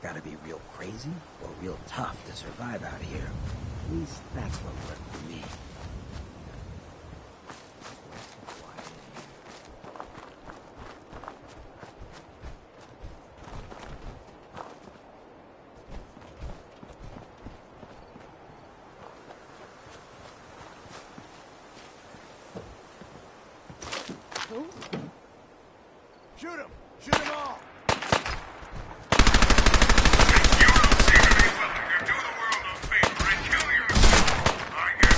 Gotta be real crazy or real tough to survive out here. At least that's what worked for me. Shoot him! Shoot them all! You don't seem to be willing to do the world a favor and kill yourself. I guess.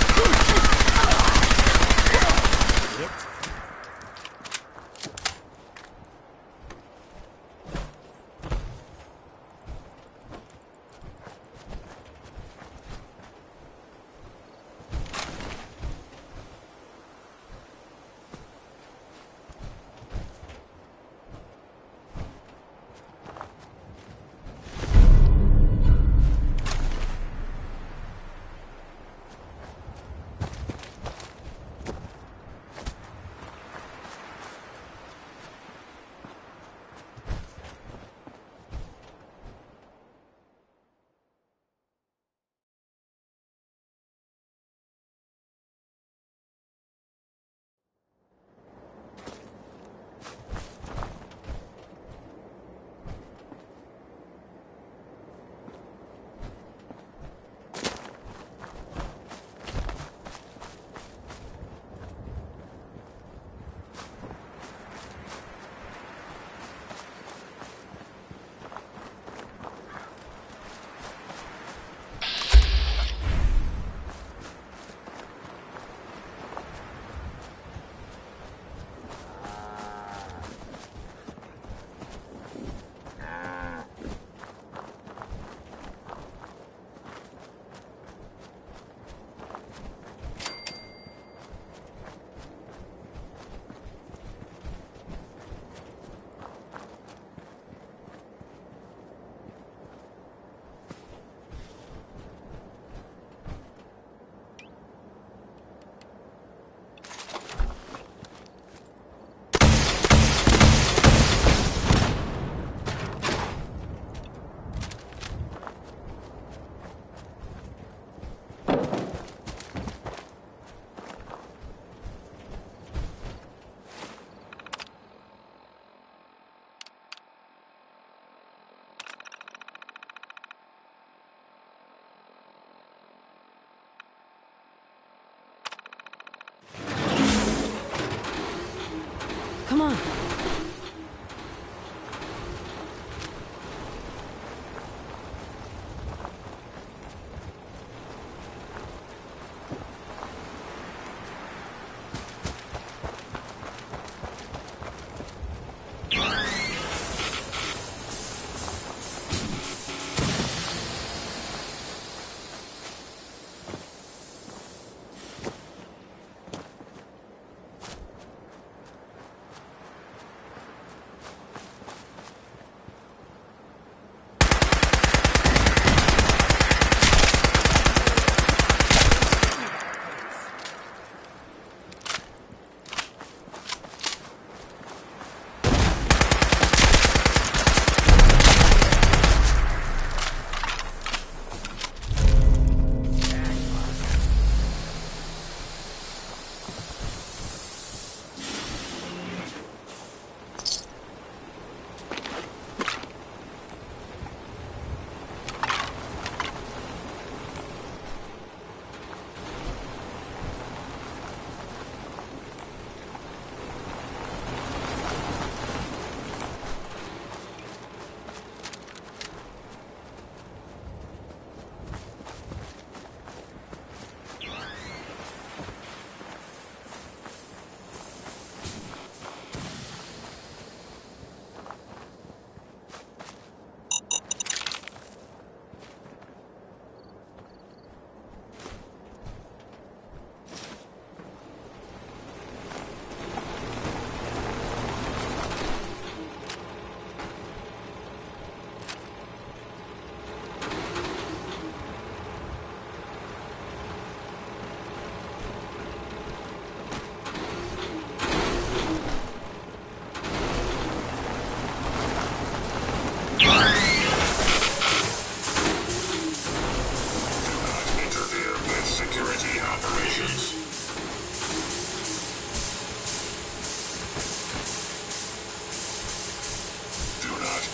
Come on.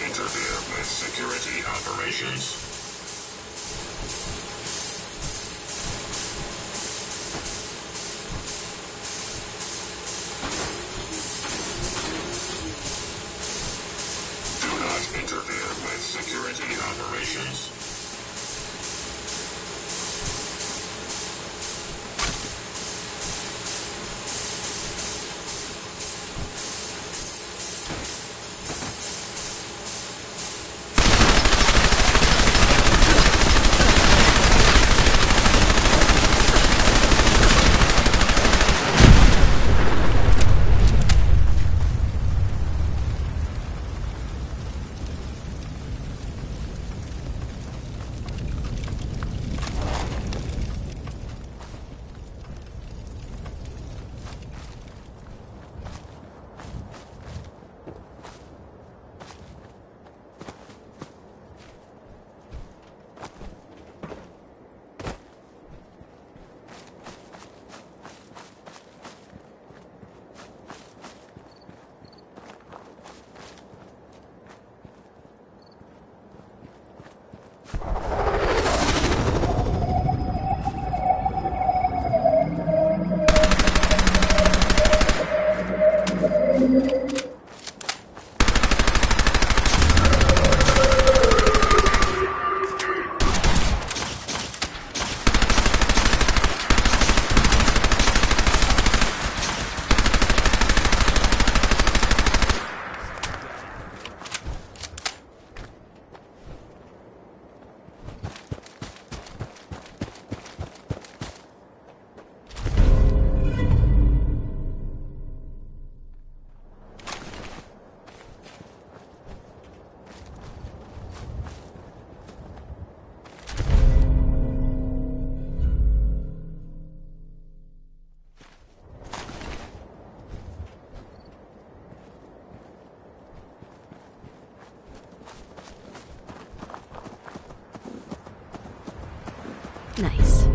interfere with security operations. Do not interfere with security operations. Nice.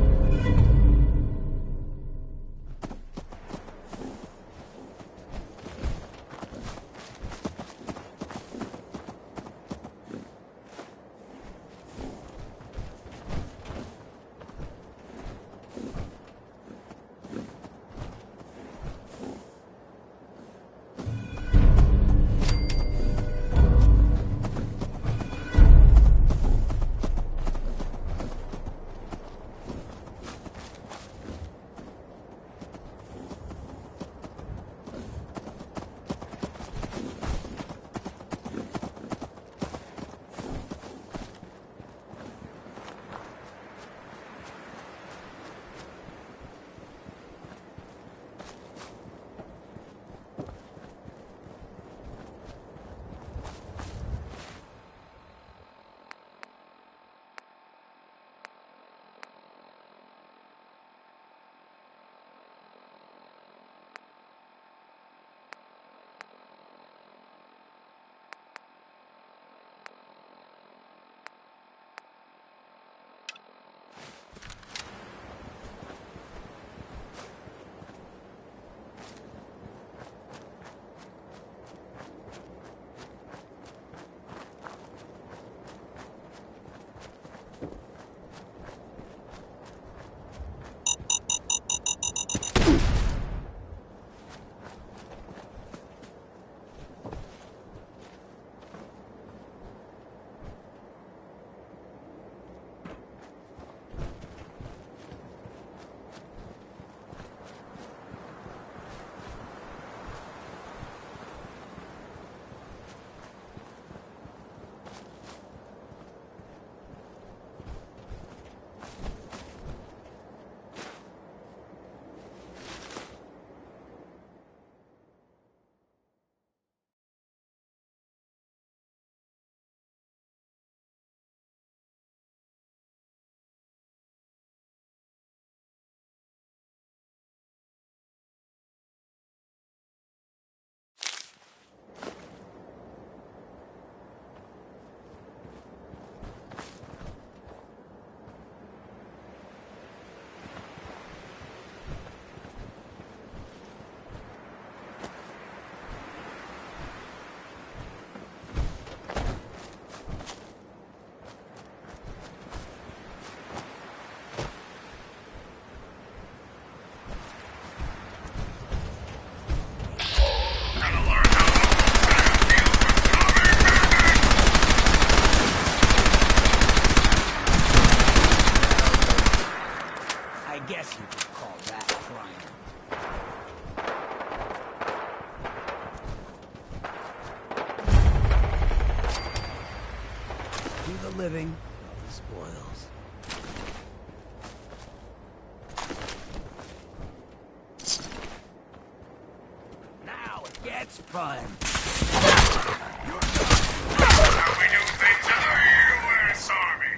do the living of the spoils. Now it gets fun. How we do things in the U.S. Army.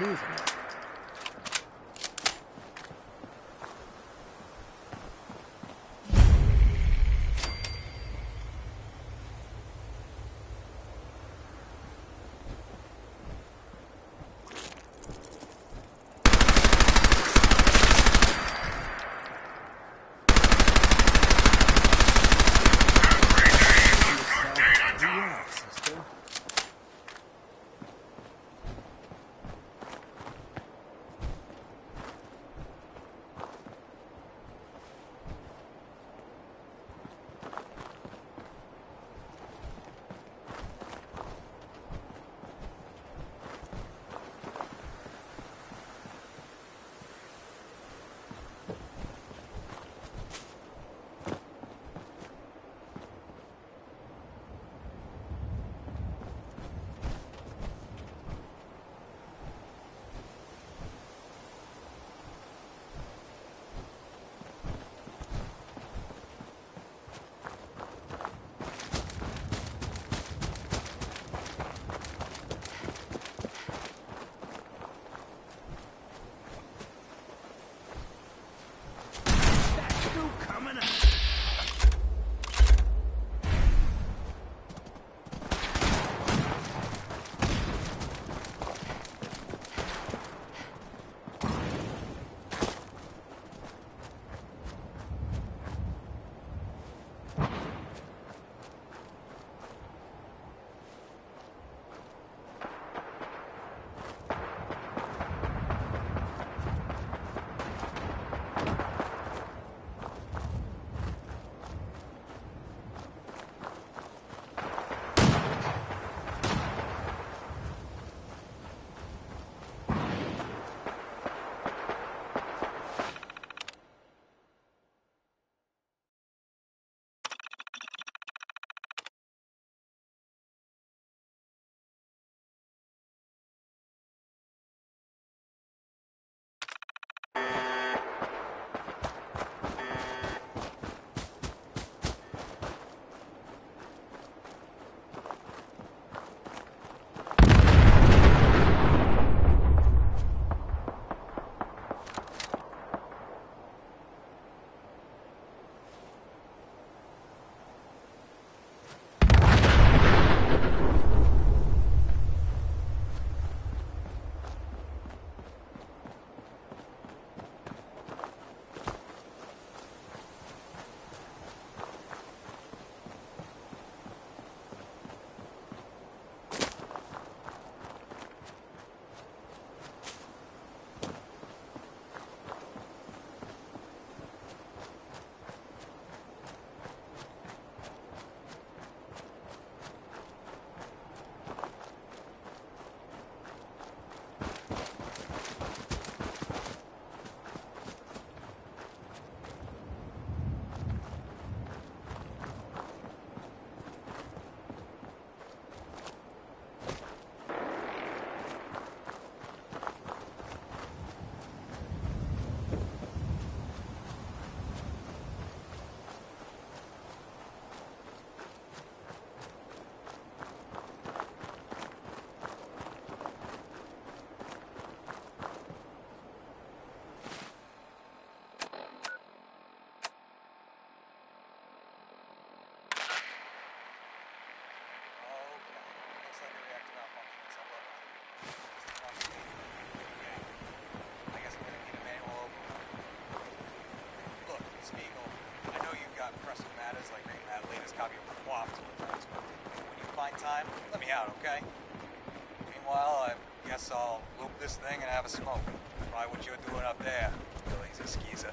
Hooah! let me out, okay? Meanwhile, I guess I'll loop this thing and have a smoke. Try what you're doing up there, you lazy skeezer.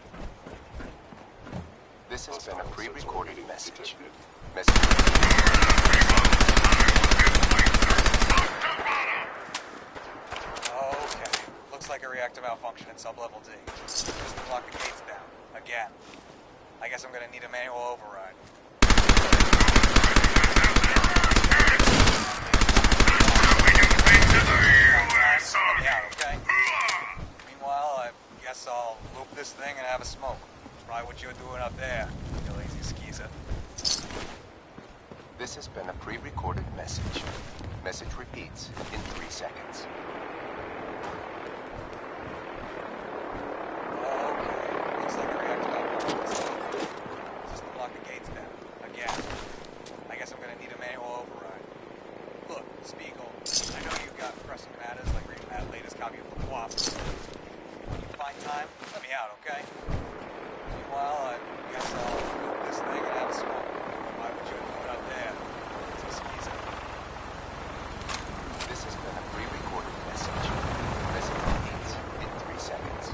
This has been a pre-recorded message. Okay. Looks like a reactor malfunction in sublevel D. Just lock the gates down. Again. I guess I'm gonna need a manual override. Let me out, okay? Meanwhile, I guess I'll loop this thing and have a smoke. Try what you're doing up there, you lazy skeezer. This has been a pre-recorded message. Message repeats in 3 seconds. Okay, looks like a reactor malfunction. Just lock the gates down. Again. I guess I'm gonna need a manual override. Look, Spiegel, I know you've got pressing matters like reading that latest copy of the Quap. When you find time, let me out, okay? Meanwhile, I guess I'll loop this thing and have a smoke. Why would you do it up there? It's easy. This has been a pre-recorded message. Message repeats in 3 seconds.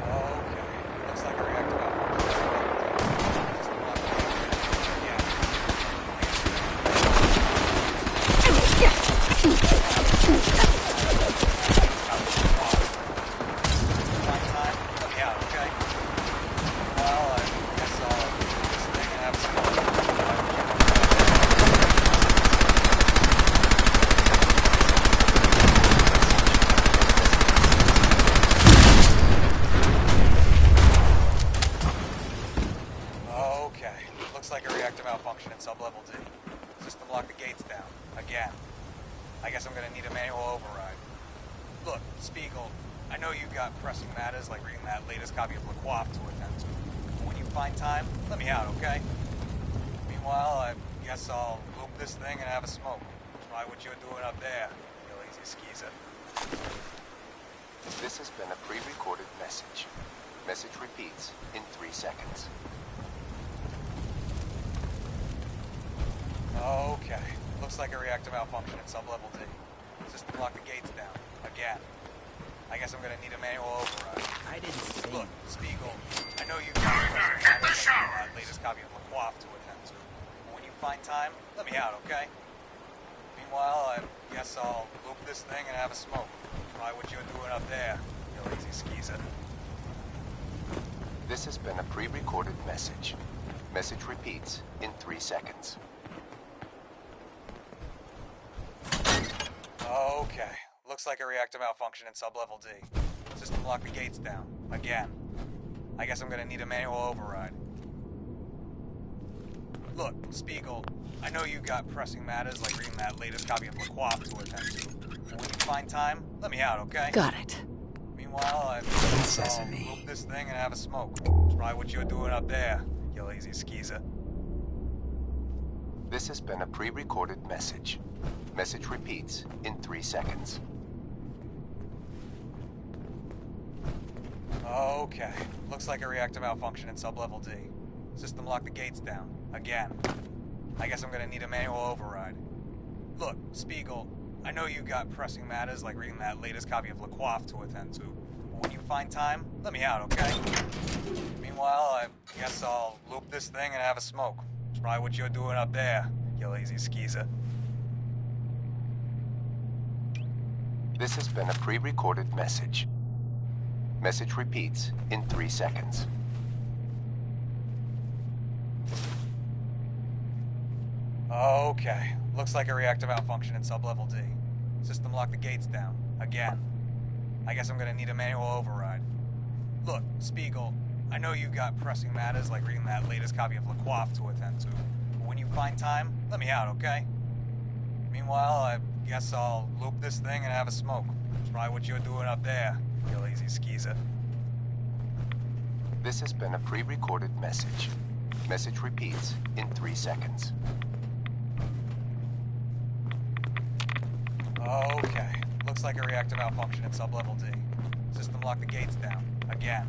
Okay, looks like a reactor malfunction. Just lock the gates. Yeah. Malfunction in sublevel D. System lock the gates down. Again. I guess I'm gonna need a manual override. Look, Spiegel, I know you've got pressing matters like reading that latest copy of Le Quap to attend to. But when you find time, let me out, okay? Meanwhile, I guess I'll loop this thing and have a smoke. Try what you're doing up there, you lazy skeezer. This has been a pre-recorded message. Message repeats in 3 seconds. Okay. Looks like a reactor malfunction in sublevel D. System lock the gates down. Again. I guess I'm gonna need a manual override. I didn't say... Look, Spiegel, I know you've got Hit the shower. that latest copy of Le Quap to attend to. But when you find time, let me out, okay? Meanwhile, I guess I'll loop this thing and have a smoke. Try what you're doing up there, you lazy skeezer. This has been a pre-recorded message. Message repeats in 3 seconds. Okay. Looks like a reactor malfunction in sublevel D. System lock the gates down. Again. I guess I'm gonna need a manual override. Look, Spiegel, I know you've got pressing matters like reading that latest copy of Le Quap to attend to. But when you find time, let me out, okay? Got it. Meanwhile, I'll Sesame. loop this thing and have a smoke. Try what you're doing up there, you lazy skeezer. This has been a pre-recorded message. Message repeats in 3 seconds. Okay. Looks like a reactor malfunction in sublevel D. System lock the gates down. Again. I guess I'm gonna need a manual override. Look, Spiegel, I know you've got pressing matters like reading that latest copy of Le Quap to attend to. But when you find time, let me out, okay? Meanwhile, I guess I'll loop this thing and have a smoke. Try what you're doing up there, you lazy skeezer. This has been a pre-recorded message. Message repeats in 3 seconds. Okay. Looks like a reactor malfunction in sublevel D. System lock the gates down. Again. I guess I'm gonna need a manual override. Look, Spiegel, I know you've got pressing matters like reading that latest copy of Le Quap to attend to. But when you find time, let me out, okay? Meanwhile, I guess I'll loop this thing and have a smoke. Try what you're doing up there, you lazy skeezer. This has been a pre-recorded message. Message repeats in 3 seconds. Okay. Looks like a reactor malfunction in sublevel D. System lock the gates down. Again.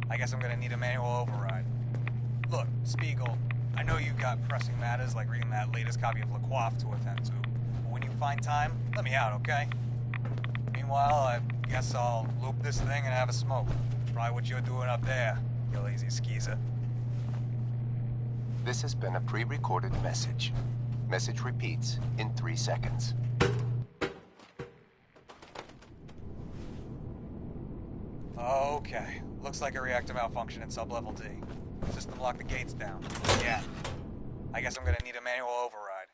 I guess I'm gonna need a manual override. Look, Spiegel, I know you've got pressing matters like reading that latest copy of Le Coiffe to attend to. But when you find time, let me out, okay? Meanwhile, I guess I'll loop this thing and have a smoke. Try what you're doing up there, you lazy skeezer. This has been a pre-recorded message. Message repeats in 3 seconds. Okay. Looks like a reactor malfunction in sublevel D. System locked the gates down. Yeah. I guess I'm gonna need a manual override.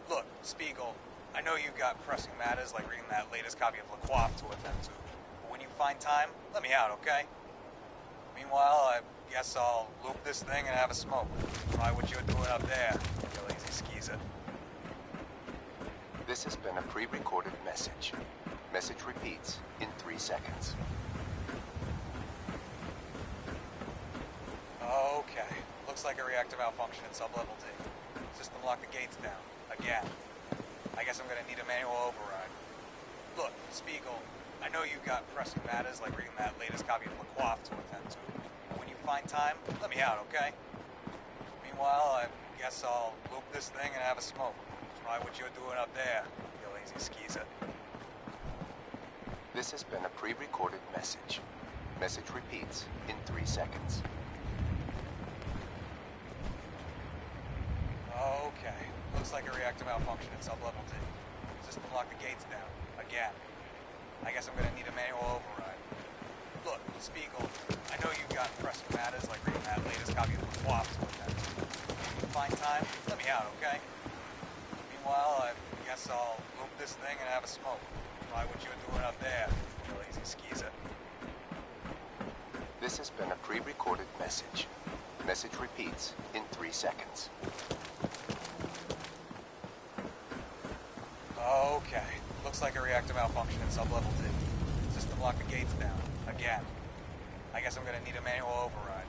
Look, Spiegel, I know you've got pressing matters like reading that latest copy of Le Coiffe to attend to. But when you find time, let me out, okay? Meanwhile, I guess I'll loop this thing and have a smoke. Try what you're doing up there, you lazy skeezer. This has been a pre-recorded message. Message repeats in 3 seconds. Okay. Looks like a reactor malfunction in sublevel D. System locked the gates down. Again. I guess I'm gonna need a manual override. Look, Spiegel, I know you've got pressing matters like reading that latest copy of Le Coiffe to attend to. But when you find time, let me out, okay? Meanwhile, I guess I'll loop this thing and have a smoke. Try what you're doing up there, you lazy skeezer. This has been a pre-recorded message. Message repeats in 3 seconds. Okay. Looks like a reactor malfunction in sublevel D. System locked the gates down. Again. I guess I'm gonna need a manual override. Look, Spiegel, I know you've got pressing matters like reading that latest copy of Le Coiffe to attend to. When you find time, let me out, okay? Meanwhile, I guess I'll loop this thing and have a smoke. Try what you're doing up there, you lazy skeezer. This has been a pre-recorded message. Message repeats in 3 seconds. Okay. Looks like a reactor malfunction in sublevel D. System locked the gates down. Again. I guess I'm gonna need a manual override.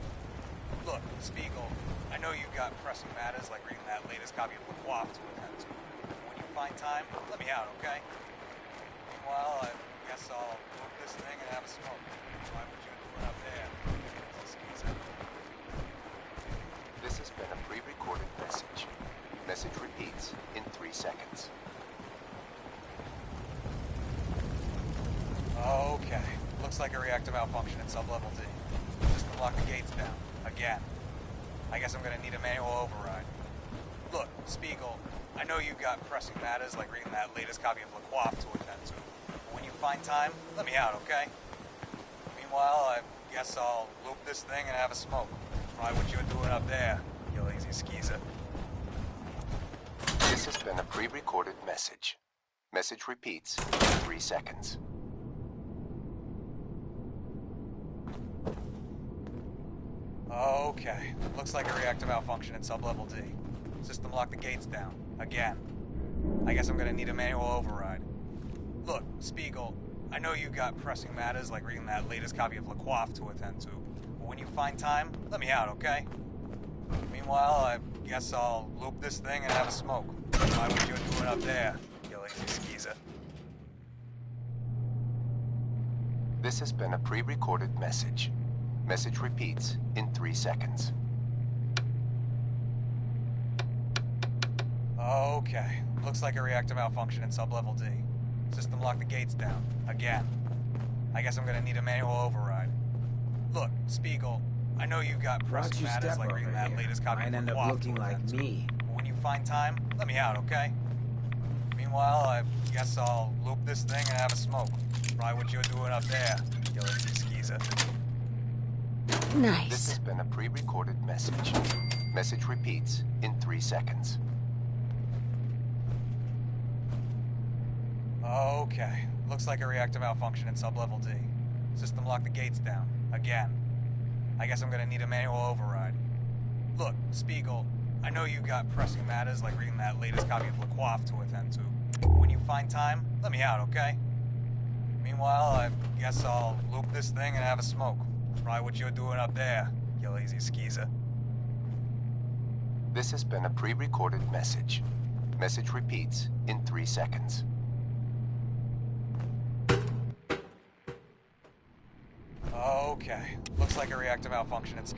Look, Spiegel, I know you've got pressing matters like reading that latest copy of Le Coiffe to attend to. When you find time, let me out, okay? Meanwhile, I guess I'll loop this thing and have a smoke. Try what you're doing up there, you lazy skeezer. This has been a pre-recorded message. Message repeats in 3 seconds. Okay. Looks like a reactor malfunction in sublevel D. System locked the gates down. Again. I guess I'm gonna need a manual override. Look, Spiegel, I know you've got pressing matters like reading that latest copy of Le Coiffe to attend to. But when you find time, let me out, okay? Meanwhile, I guess I'll loop this thing and have a smoke. Try what you're doing up there, you lazy skeezer. This has been a pre-recorded message. Message repeats in 3 seconds. Okay. Looks like a reactor malfunction in sublevel D. System locked the gates down. Again. I guess I'm gonna need a manual override. Look, Spiegel, I know you've got pressing matters like reading that latest copy of Le Coiffe to attend to. But when you find time, let me out, okay? Meanwhile, I guess I'll loop this thing and have a smoke. Try what you're doing up there, you lazy skeezer. This has been a pre-recorded message. Message repeats in 3 seconds. Okay. Looks like a reactor malfunction in sublevel D. System locked the gates down. Again. I guess I'm gonna need a manual override. Look, Spiegel, I know you've got Watch pressing your matters step like over reading that here. latest copy Might of end Le up Coiffe looking to like attend to. me. But when you find time, let me out, okay? Meanwhile, I guess I'll loop this thing and have a smoke. Try what you're doing up there, you lazy skeezer. This Nice. has been a pre-recorded message. Message repeats in 3 seconds. Okay. Looks like a reactor malfunction in sublevel D. System locked the gates down. Again. I guess I'm gonna need a manual override. Look, Spiegel, I know you've got pressing matters like reading that latest copy of Le Coiffe to attend to. But when you find time, let me out, okay? Meanwhile, I guess I'll loop this thing and have a smoke. Try what you're doing up there, you lazy skeezer. This has been a pre-recorded message. Message repeats in 3 seconds. Okay. Looks like a reactor malfunction. It's...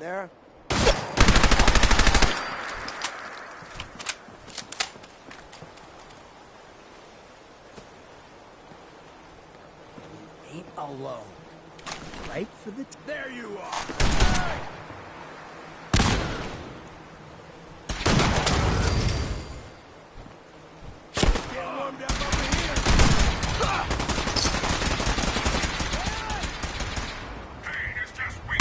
there? Ain't alone. Right for the... There you are! Getting warmed up over here! Pain is just weak.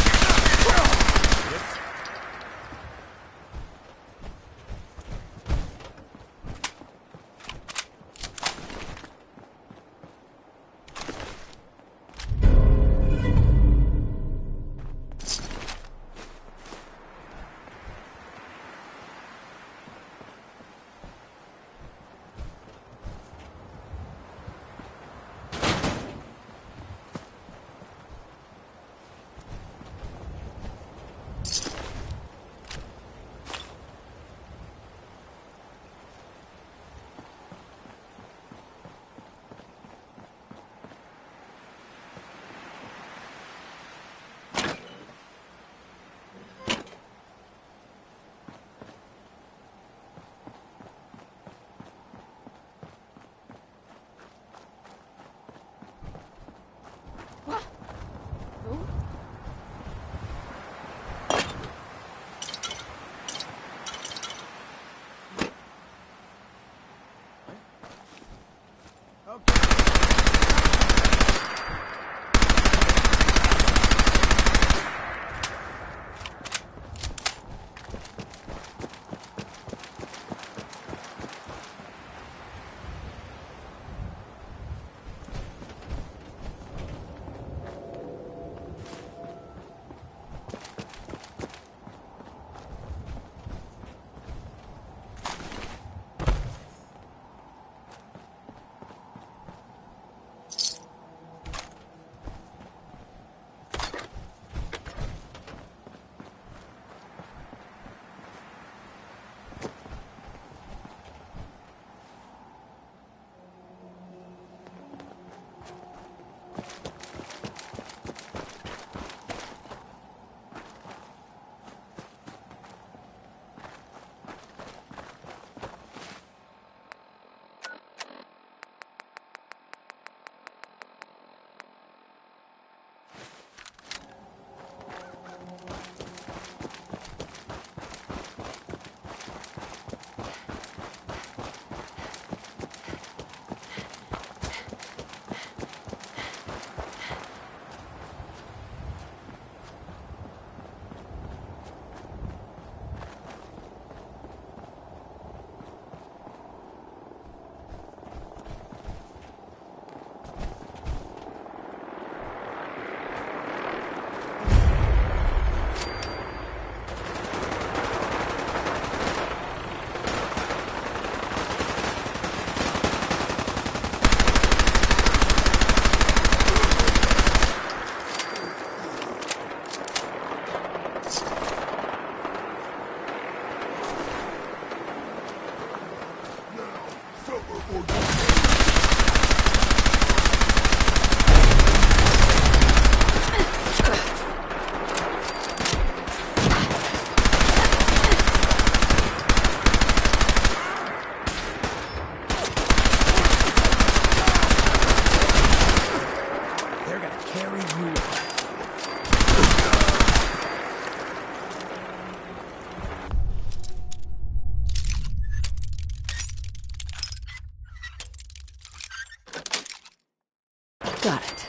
Got it.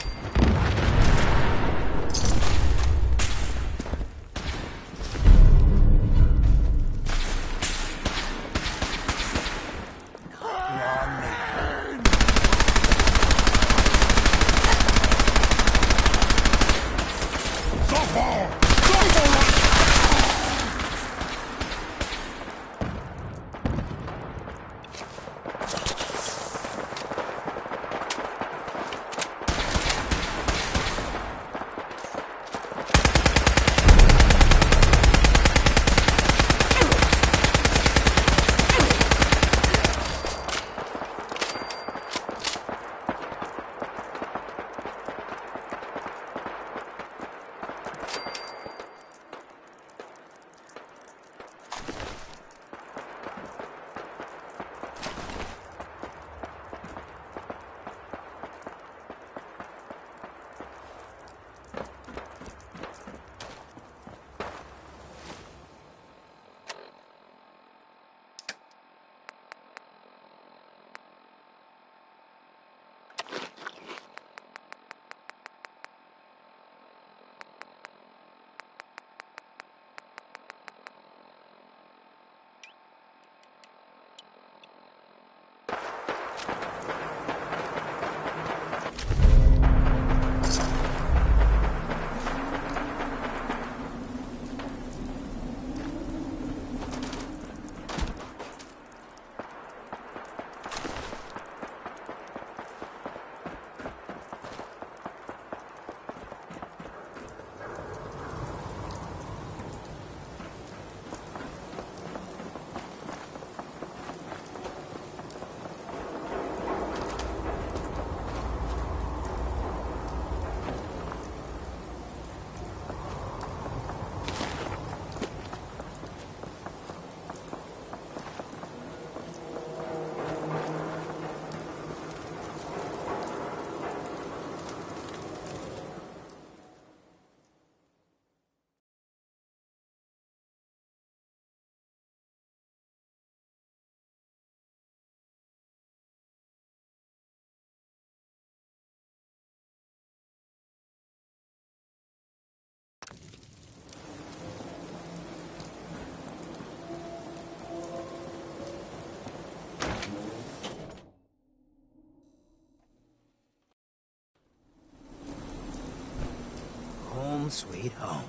Home sweet home.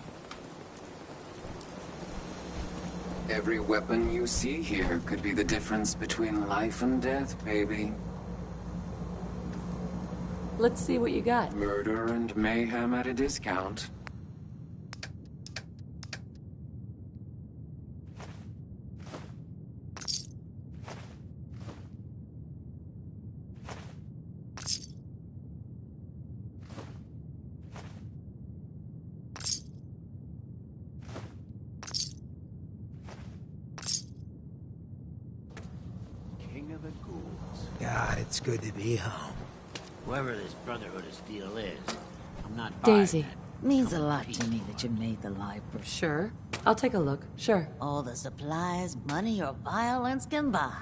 Every weapon you see here could be the difference between life and death, baby. Let's see what you got. Murder and mayhem at a discount. King of the ghouls. God, it's good to be home. Whoever this Brotherhood of Steel is, I'm not buying Daisy. that. Means a lot to me that you made the library. Sure. I'll take a look. Sure. All the supplies, money, or violence can buy.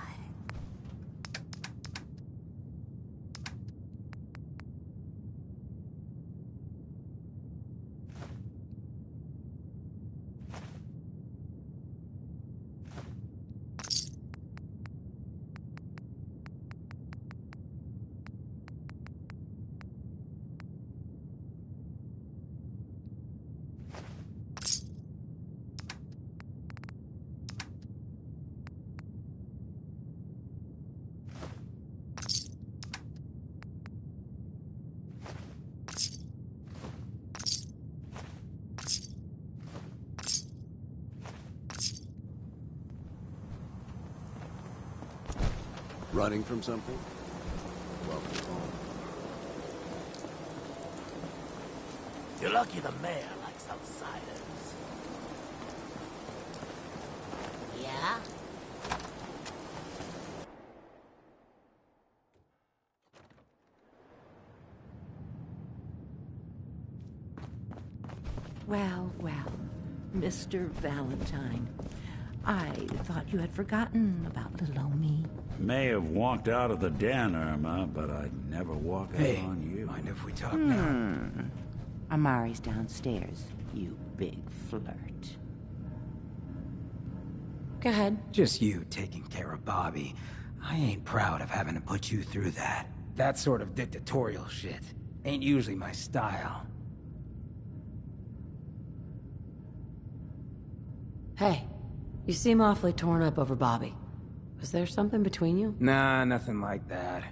Running from something? Welcome home. You're lucky the mayor likes outsiders. Yeah? Well, well, Mr. Valentine. I thought you had forgotten about little old me. May have walked out of the den, Irma, but I'd never walk out on you. Mind if we talk now? Amari's downstairs, you big flirt. Go ahead. Just you taking care of Bobby. I ain't proud of having to put you through that. That sort of dictatorial shit ain't usually my style. Hey, you seem awfully torn up over Bobby. Was there something between you? Nah, nothing like that.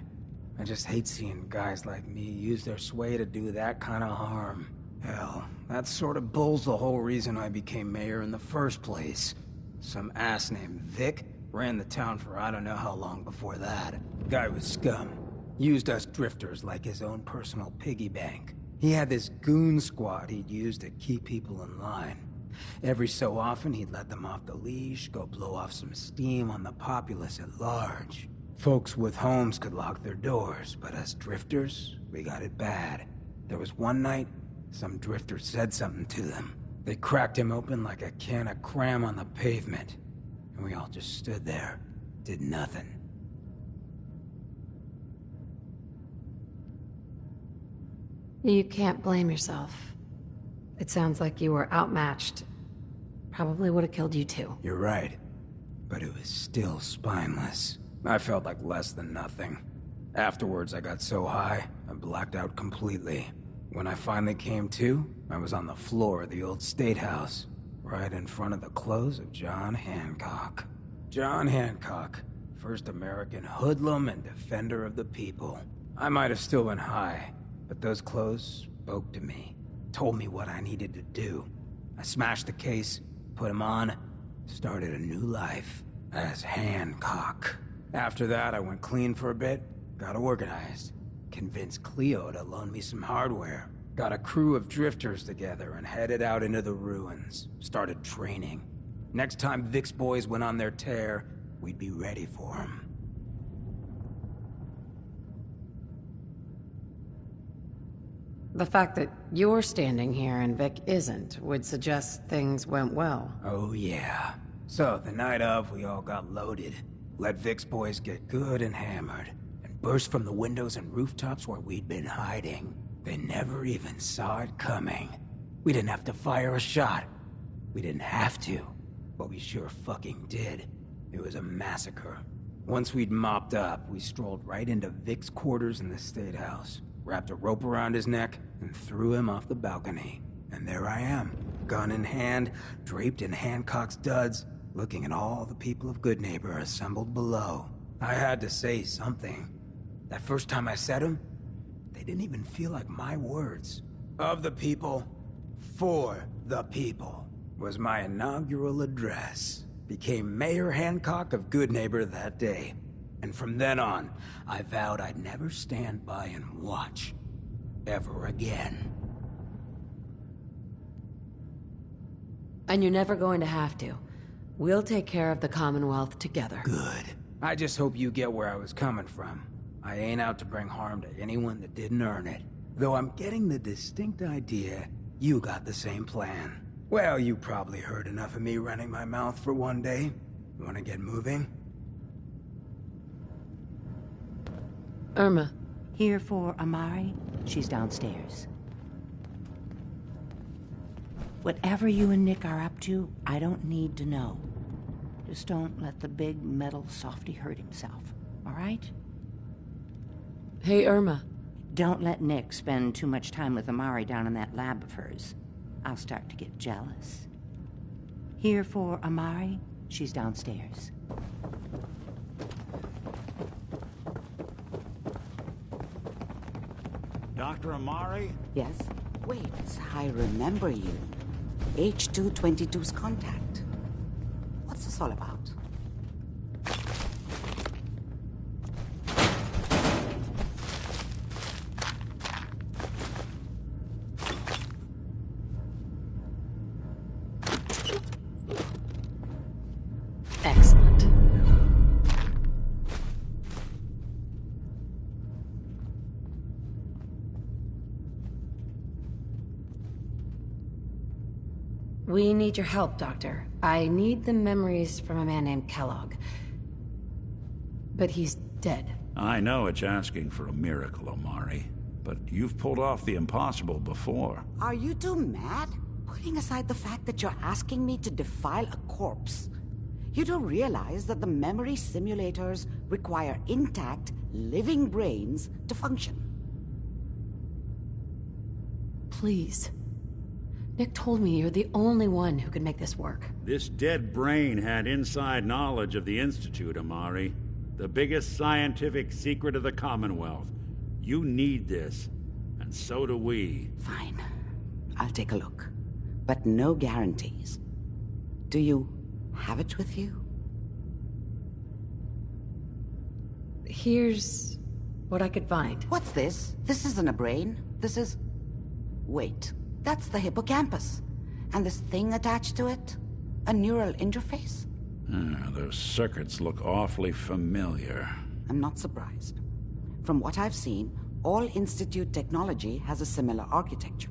I just hate seeing guys like me use their sway to do that kind of harm. Hell, that sort of bull's the whole reason I became mayor in the first place. Some ass named Vic ran the town for I don't know how long before that. Guy was scum. Used us drifters like his own personal piggy bank. He had this goon squad he'd use to keep people in line. Every so often, he'd let them off the leash, go blow off some steam on the populace at large. Folks with homes could lock their doors, but us drifters, we got it bad. There was one night, some drifter said something to them. They cracked him open like a can of cram on the pavement, and we all just stood there, did nothing. You can't blame yourself. It sounds like you were outmatched. Probably would have killed you too. You're right, but it was still spineless. I felt like less than nothing. Afterwards, I got so high, I blacked out completely. When I finally came to, I was on the floor of the old State House, right in front of the clothes of John Hancock. John Hancock, first American hoodlum and defender of the people. I might have still been high, but those clothes spoke to me, told me what I needed to do. I smashed the case, put him on, started a new life as Hancock. After that, I went clean for a bit, got organized, convinced Cleo to loan me some hardware, got a crew of drifters together and headed out into the ruins, started training. Next time Vic's boys went on their tear, we'd be ready for them. The fact that you're standing here and Vic isn't would suggest things went well. Oh yeah. So, the night of, we all got loaded. Let Vic's boys get good and hammered, and burst from the windows and rooftops where we'd been hiding. They never even saw it coming. We didn't have to fire a shot. We didn't have to, but we sure fucking did. It was a massacre. Once we'd mopped up, we strolled right into Vic's quarters in the State House, wrapped a rope around his neck, and threw him off the balcony. And there I am, gun in hand, draped in Hancock's duds, looking at all the people of Goodneighbor assembled below. I had to say something. That first time I said them, they didn't even feel like my words. Of the people, for the people, was my inaugural address. Became Mayor Hancock of Goodneighbor that day. And from then on, I vowed I'd never stand by and watch. Ever again. And you're never going to have to. We'll take care of the Commonwealth together. Good. I just hope you get where I was coming from. I ain't out to bring harm to anyone that didn't earn it. Though I'm getting the distinct idea you got the same plan. Well, you probably heard enough of me running my mouth for one day. Wanna get moving? Irma. Here for Amari? She's downstairs. Whatever you and Nick are up to, I don't need to know. Just don't let the big metal softy hurt himself, all right? Hey, Irma. Don't let Nick spend too much time with Amari down in that lab of hers. I'll start to get jealous. Here for Amari? She's downstairs. Dr. Amari? Yes? Wait, I remember you. H222's contact. What's this all about? Excellent. We need your help, Doctor. I need the memories from a man named Kellogg. But he's dead. I know it's asking for a miracle, Amari. But you've pulled off the impossible before. Are you two mad? Putting aside the fact that you're asking me to defile a corpse, you don't realize that the memory simulators require intact, living brains to function. Please. Nick told me you're the only one who can make this work. This dead brain had inside knowledge of the Institute, Amari. The biggest scientific secret of the Commonwealth. You need this, and so do we. Fine. I'll take a look. But no guarantees. Do you have it with you? Here's what I could find. What's this? This isn't a brain. This is... Wait. That's the hippocampus. And this thing attached to it? A neural interface? Those circuits look awfully familiar. I'm not surprised. From what I've seen, all Institute technology has a similar architecture.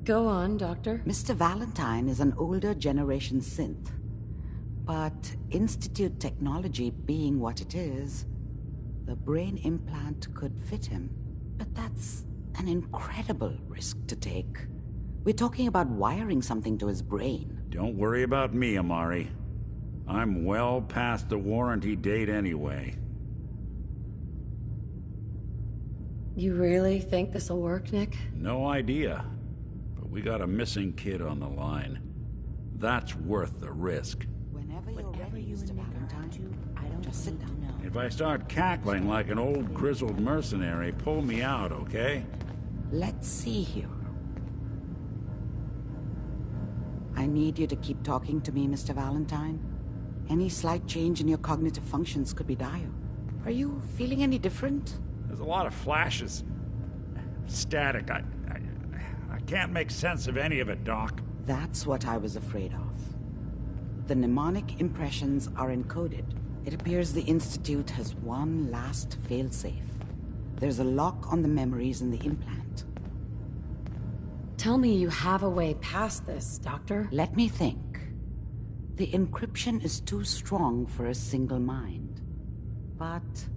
Go on, Doctor. Mr. Valentine is an older generation synth. But Institute technology being what it is, the brain implant could fit him. But that's an incredible risk to take. We're talking about wiring something to his brain. Don't worry about me, Amari. I'm well past the warranty date anyway. You really think this'll work, Nick? No idea. But we got a missing kid on the line. That's worth the risk. Whenever you're ready, Mr. Valentine, I don't just sit down. If I start cackling like an old grizzled mercenary, pull me out, okay? Let's see here. I need you to keep talking to me, Mr. Valentine. Any slight change in your cognitive functions could be dire. Are you feeling any different? There's a lot of flashes. Static. I can't make sense of any of it, Doc. That's what I was afraid of. The mnemonic impressions are encoded. It appears the Institute has one last failsafe. There's a lock on the memories in the implant. Tell me you have a way past this, Doctor. Let me think. The encryption is too strong for a single mind. But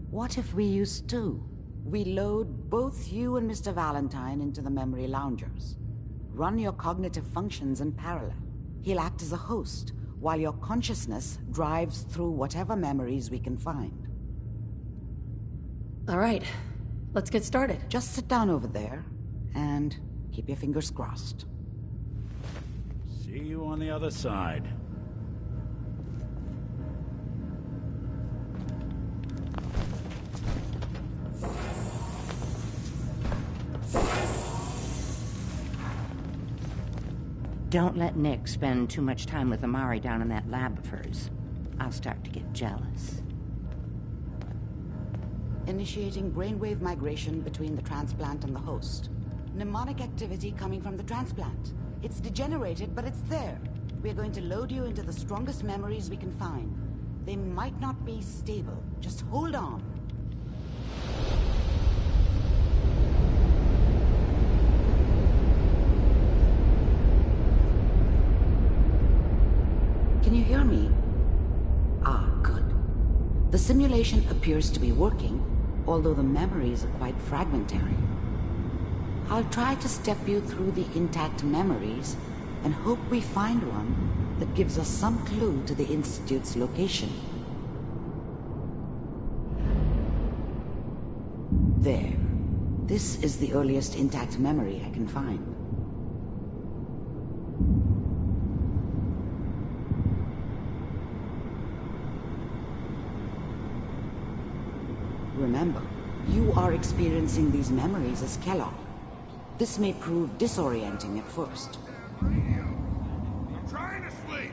what if we use two? We load both you and Mr. Valentine into the memory loungers. Run your cognitive functions in parallel. He'll act as a host, while your consciousness drives through whatever memories we can find. All right. Let's get started. Just sit down over there and keep your fingers crossed. See you on the other side. Don't let Nick spend too much time with Amari down in that lab of hers. I'll start to get jealous. Initiating brainwave migration between the transplant and the host. Mnemonic activity coming from the transplant. It's degenerated, but it's there. We're going to load you into the strongest memories we can find. They might not be stable. Just hold on. Can you hear me? Ah, good. The simulation appears to be working, although the memories are quite fragmentary. I'll try to step you through the intact memories and hope we find one that gives us some clue to the Institute's location. There. This is the earliest intact memory I can find. Remember, you are experiencing these memories as Kellogg. This may prove disorienting at first. I'm trying to sleep.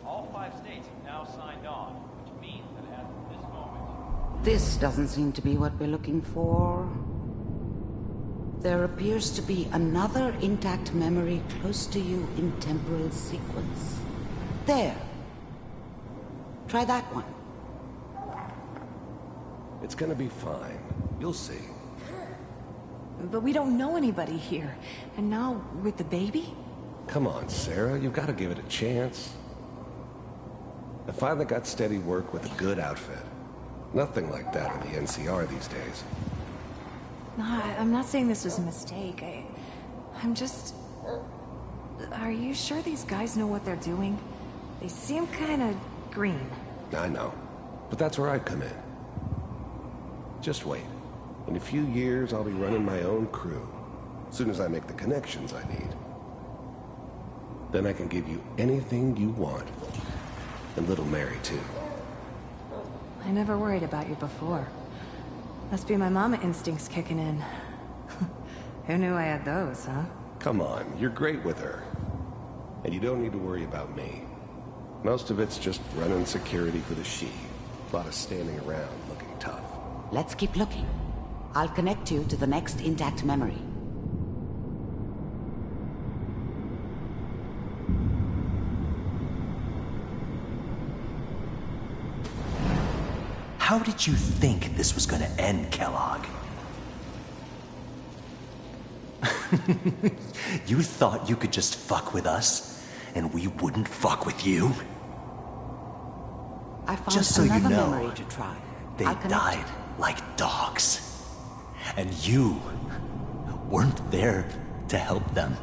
All 5 states have now signed on, which means that as of this moment... This doesn't seem to be what we're looking for. There appears to be another intact memory close to you in temporal sequence. There. Try that one. It's gonna be fine. You'll see. But we don't know anybody here. And now, with the baby? Come on, Sarah. You've got to give it a chance. I finally got steady work with a good outfit. Nothing like that in the NCR these days. No, I'm not saying this was a mistake. I'm just... Are you sure these guys know what they're doing? They seem kind of green. I know. But that's where I'd come in. Just wait. In a few years, I'll be running my own crew. As soon as I make the connections I need. Then I can give you anything you want. And little Mary, too. I never worried about you before. Must be my mama instincts kicking in. Who knew I had those, huh? Come on, you're great with her. And you don't need to worry about me. Most of it's just running security for the she. A lot of standing around looking tough. Let's keep looking. I'll connect you to the next intact memory. How did you think this was gonna end, Kellogg? You thought you could just fuck with us, and we wouldn't fuck with you? I found just so another you know, memory to try. They died like dogs. And you weren't there to help them.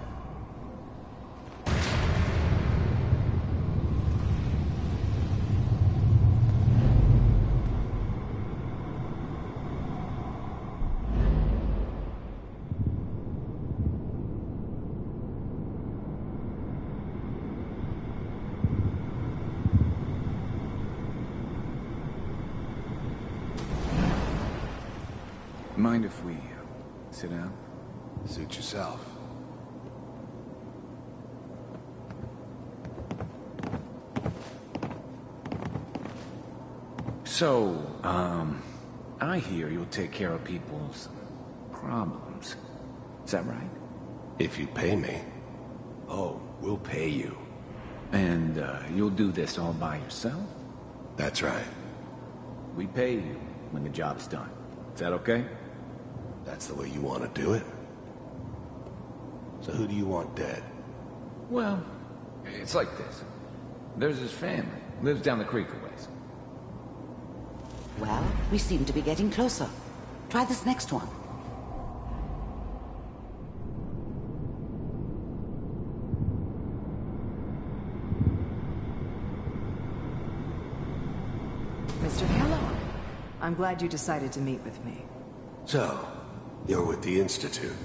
Mind if we sit down? Suit yourself. So, I hear you'll take care of people's problems. Is that right? If you pay me. Oh, we'll pay you. And, you'll do this all by yourself? That's right. We pay you when the job's done. Is that okay? That's the way you want to do it? So who do you want dead? Well, it's like this. There's his family. Lives down the creek a ways. Well, we seem to be getting closer. Try this next one. Mr. Kellogg, I'm glad you decided to meet with me. So, you're with the Institute.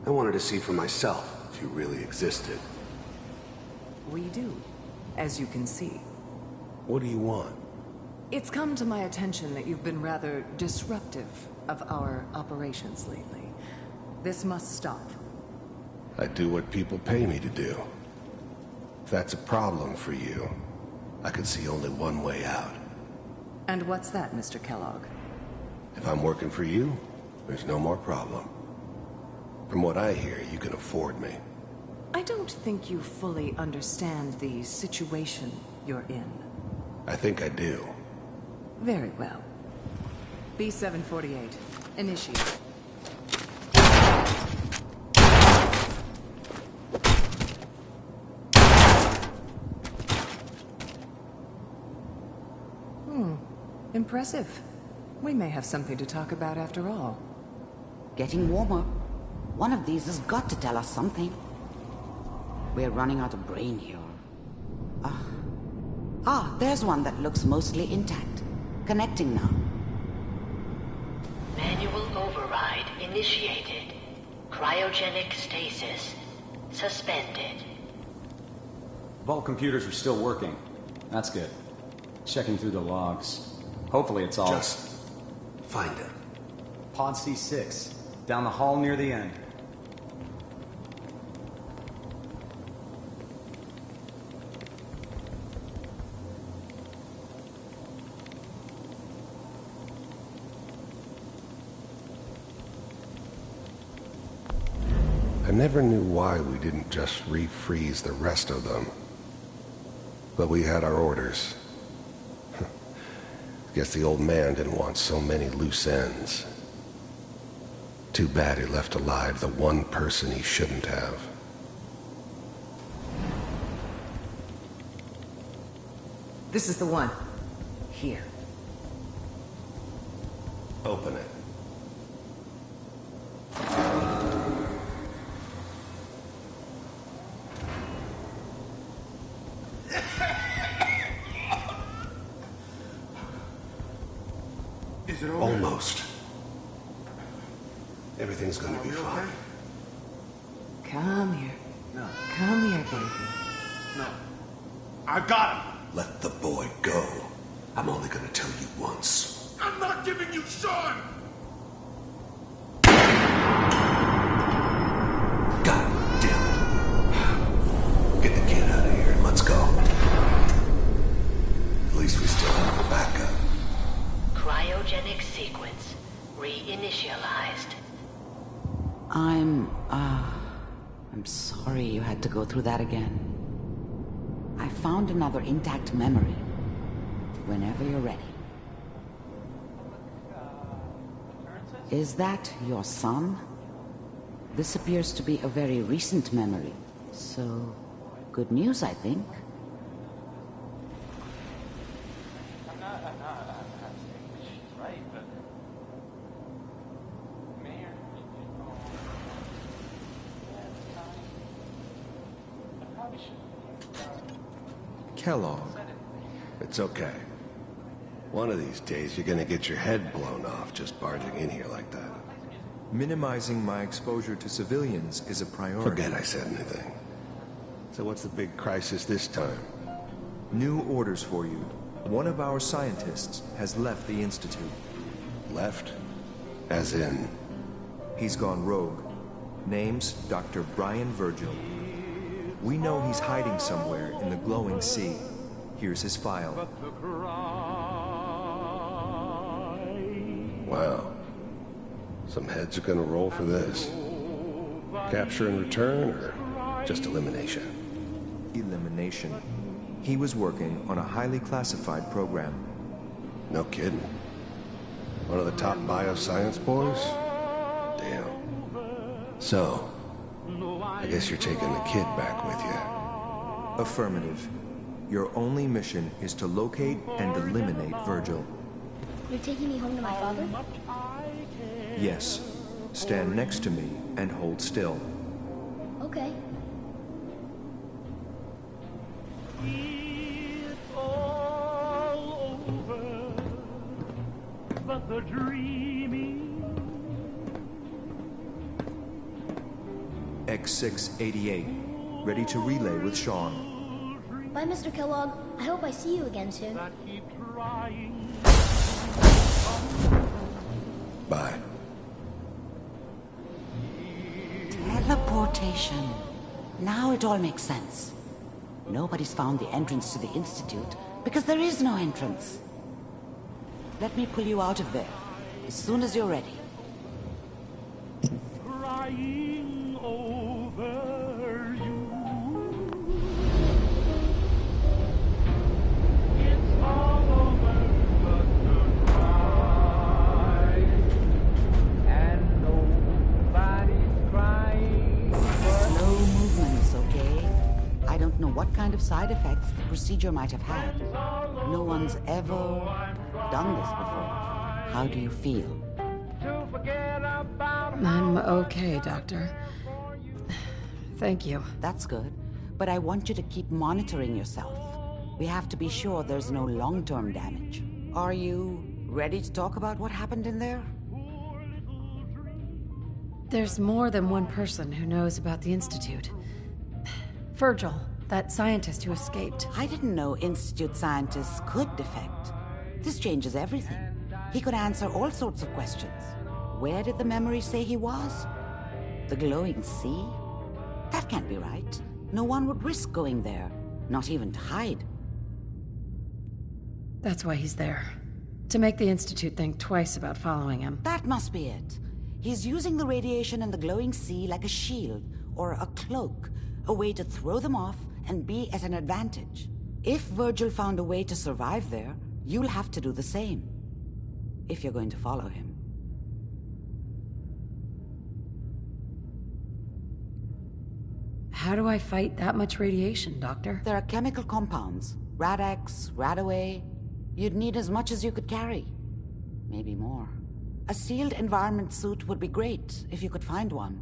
I wanted to see for myself if you really existed. We do, as you can see. What do you want? It's come to my attention that you've been rather disruptive of our operations lately. This must stop. I do what people pay me to do. If that's a problem for you, I could see only one way out. And what's that, Mr. Kellogg? If I'm working for you, there's no more problem. From what I hear, you can afford me. I don't think you fully understand the situation you're in. I think I do. Very well. B-748, initiate. Impressive. We may have something to talk about after all. Getting warmer. One of these has got to tell us something. We're running out of brain here. There's one that looks mostly intact. Connecting now. Manual override initiated. Cryogenic stasis suspended. Vault computers are still working. That's good. Checking through the logs. Hopefully it's all... Just find it. Pod C6. Down the hall near the end. I never knew why we didn't just refreeze the rest of them. But we had our orders. Guess the old man didn't want so many loose ends. Too bad he left alive the one person he shouldn't have. This is the one. Here. Open it. Is it over? Almost. Everything's gonna be fine. Come here. No. Come here, baby. No. I got him. Let the boy go. I'm only gonna tell you once. I'm not giving you Sean. God damn it. Get the kid out of here and let's go. At least we still have the backup. Cryogenic sequence reinitialized. I'm sorry you had to go through that again. I found another intact memory. Whenever you're ready. Is that your son? This appears to be a very recent memory. So, good news, I think. Kellogg. It's okay. One of these days you're gonna get your head blown off just barging in here like that. Minimizing my exposure to civilians is a priority. Forget I said anything. So what's the big crisis this time? New orders for you. One of our scientists has left the Institute. Left? As in? He's gone rogue. Name's Dr. Brian Virgil. We know he's hiding somewhere in the glowing sea. Here's his file. Wow. Some heads are gonna roll for this. Capture and return, or just elimination? Elimination. He was working on a highly classified program. No kidding. One of the top bioscience boys? Damn. So, I guess you're taking the kid back with you. Affirmative. Your only mission is to locate and eliminate Virgil. You're taking me home to my father? Yes. Stand next to me and hold still. Okay. but the dreaming. X688, ready to relay with Sean. Bye, Mr. Kellogg. I hope I see you again soon. Bye. Teleportation. Now it all makes sense. Nobody's found the entrance to the Institute because there is no entrance. Let me pull you out of there as soon as you're ready. Crying over you. It's all over but the cry. And nobody's crying. Slow movements, okay? I don't know what kind of side effects the procedure might have had. No one's ever done this before. How do you feel? I'm okay, Doctor. Thank you. That's good. But I want you to keep monitoring yourself. We have to be sure there's no long-term damage. Are you ready to talk about what happened in there? There's more than one person who knows about the Institute. Virgil, that scientist who escaped. I didn't know Institute scientists could defect. This changes everything. He could answer all sorts of questions. Where did the memory say he was? The glowing sea? That can't be right. No one would risk going there, not even to hide. That's why he's there. To make the Institute think twice about following him. That must be it. He's using the radiation in the glowing sea like a shield or a cloak, a way to throw them off and be at an advantage. If Virgil found a way to survive there, you'll have to do the same. If you're going to follow him. How do I fight that much radiation, Doctor? There are chemical compounds. Rad-X, Radaway. You'd need as much as you could carry. Maybe more. A sealed environment suit would be great, if you could find one.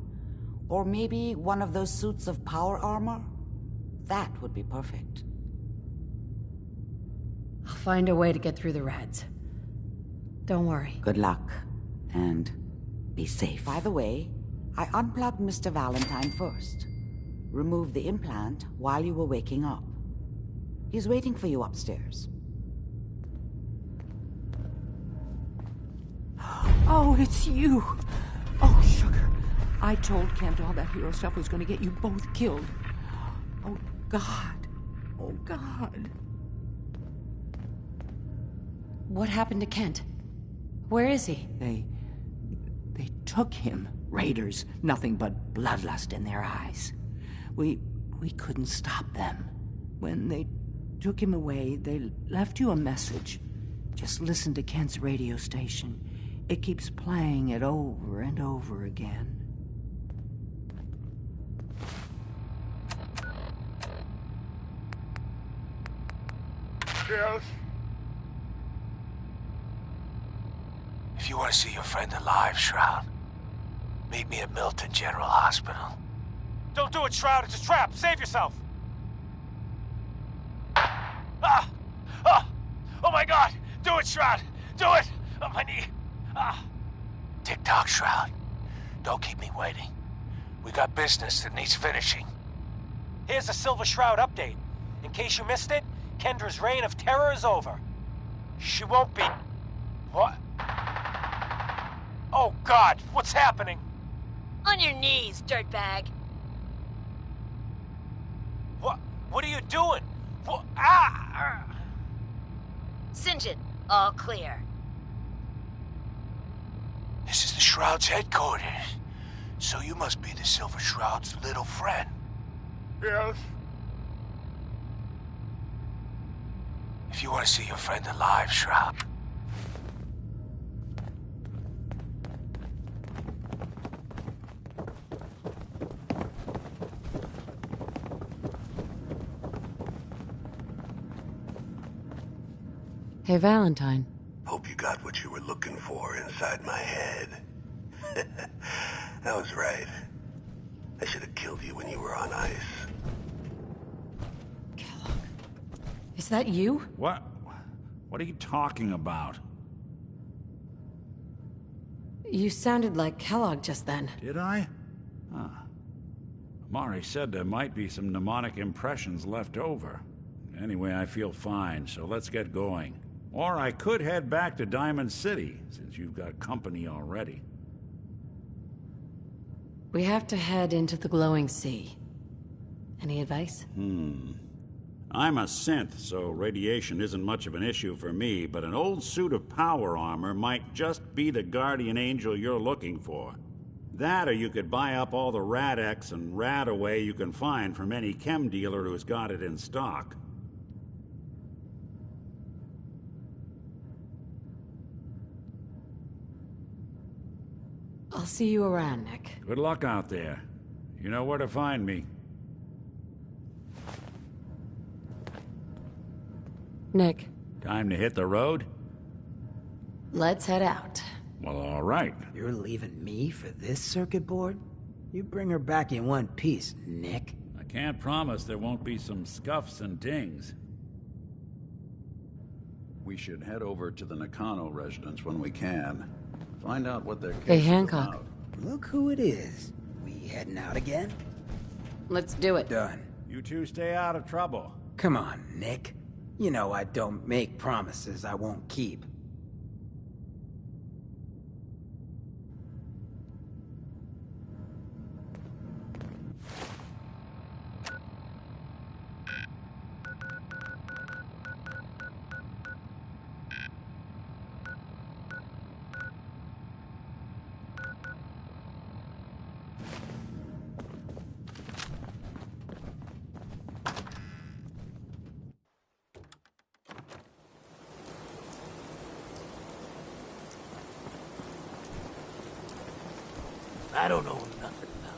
Or maybe one of those suits of power armor? That would be perfect. I'll find a way to get through the rads. Don't worry. Good luck. And be safe. By the way, I unplugged Mr. Valentine first. Removed the implant while you were waking up. He's waiting for you upstairs. Oh, it's you. Oh, sugar. I told Kent all that hero stuff was going to get you both killed. Oh, God. Oh, God. What happened to Kent? Where is he? They took him. Raiders. Nothing but bloodlust in their eyes. We couldn't stop them. When they took him away, they left you a message. Just listen to Kent's radio station. It keeps playing it over and over again. Yes? If you want to see your friend alive, Shroud, meet me at Milton General Hospital. Don't do it, Shroud. It's a trap. Save yourself. Ah! Ah! Oh my God! Do it, Shroud! Do it! Oh, my knee! Ah! Tick-tock, Shroud. Don't keep me waiting. We got business that needs finishing. Here's a Silver Shroud update. In case you missed it, Kendra's reign of terror is over. She won't be... What? Oh, God! What's happening? On your knees, dirtbag. What are you doing? What? Ah! Sinjin, all clear. This is the Shroud's headquarters. So you must be the Silver Shroud's little friend. Yes? If you want to see your friend alive, Shroud... Hey, Valentine. Hope you got what you were looking for inside my head. That was right. I should have killed you when you were on ice. Is that you? What? What are you talking about? You sounded like Kellogg just then. Did I? Huh. Amari said there might be some mnemonic impressions left over. Anyway, I feel fine, so let's get going. Or I could head back to Diamond City, since you've got company already. We have to head into the glowing sea. Any advice? I'm a synth, so radiation isn't much of an issue for me, but an old suit of power armor might just be the guardian angel you're looking for. That, or you could buy up all the Rad-X and Rad-Away you can find from any chem dealer who's got it in stock. I'll see you around, Nick. Good luck out there. You know where to find me. Nick. Time to hit the road? Let's head out. Well, all right. You're leaving me for this circuit board? You bring her back in one piece, Nick. I can't promise there won't be some scuffs and dings. We should head over to the Nakano residence when we can. Find out what their case Hey, is Hancock. about. Look who it is. We heading out again? Let's do it. Done. You two stay out of trouble. Come on, Nick. You know I don't make promises I won't keep. I don't know nothing about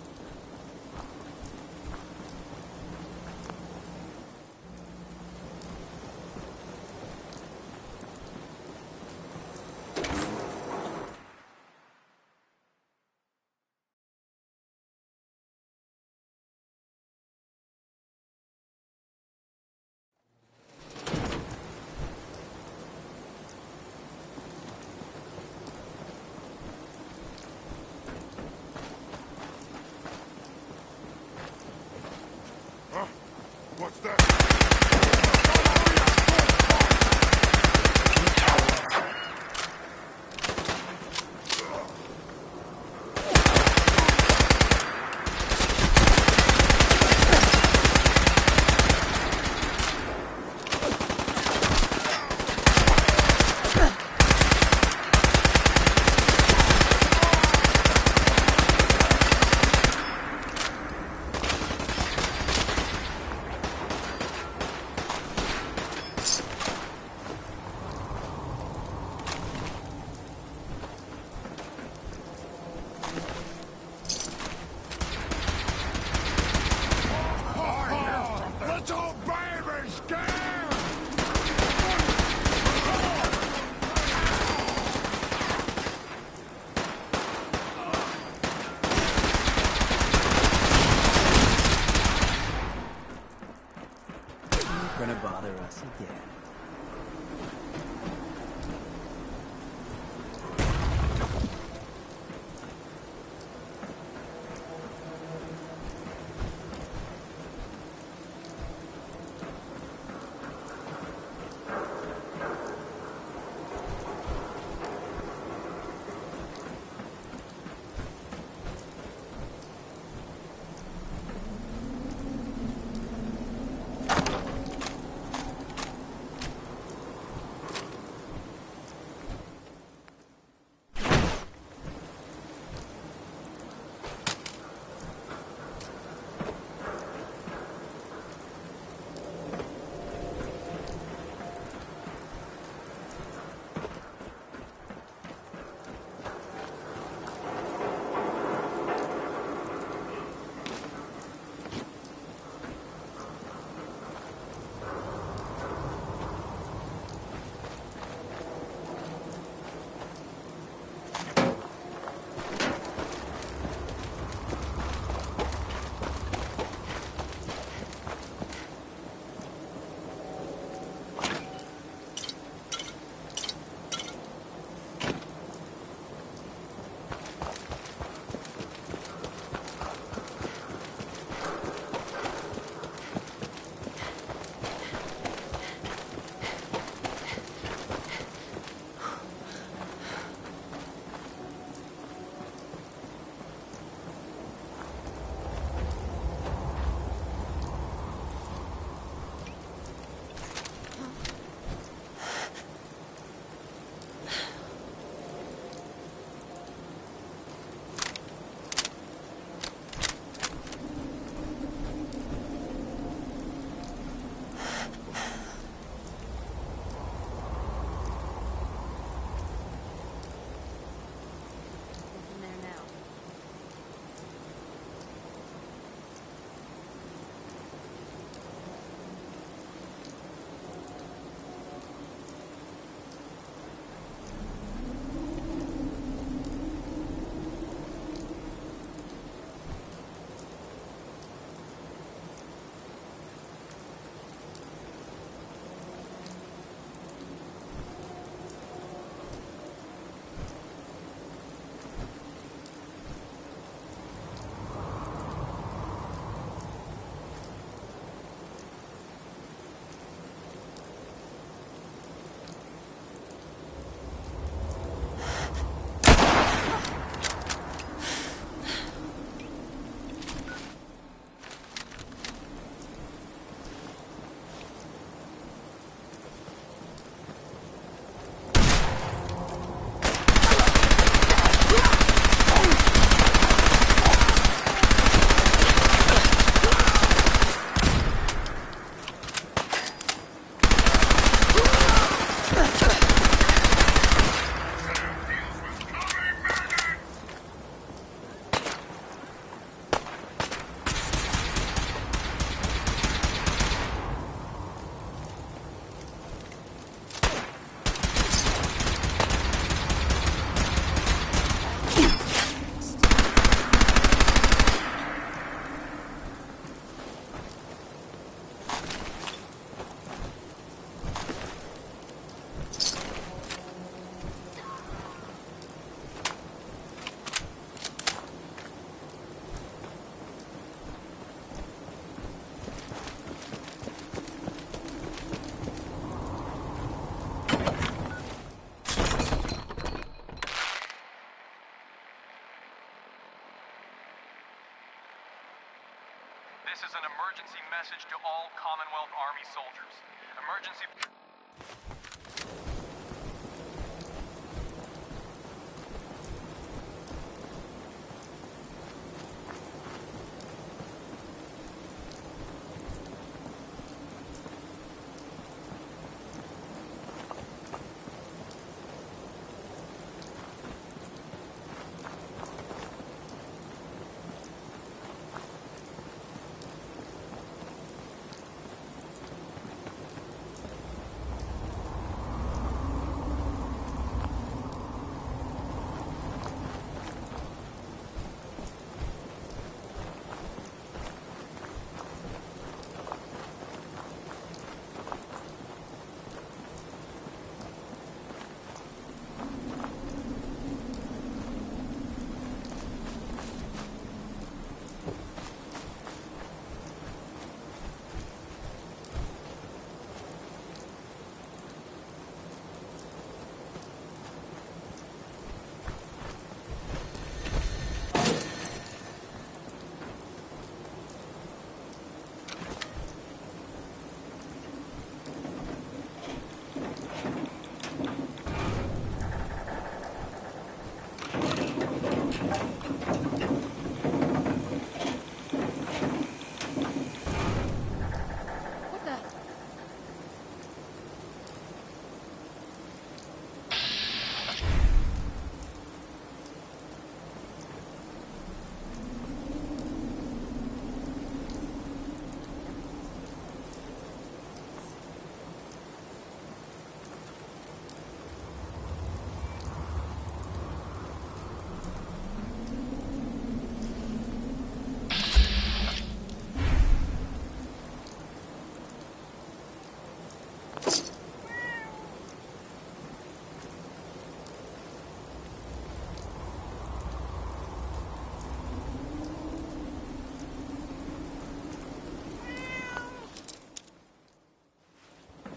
This is an emergency message to all Commonwealth Army soldiers. Emergency...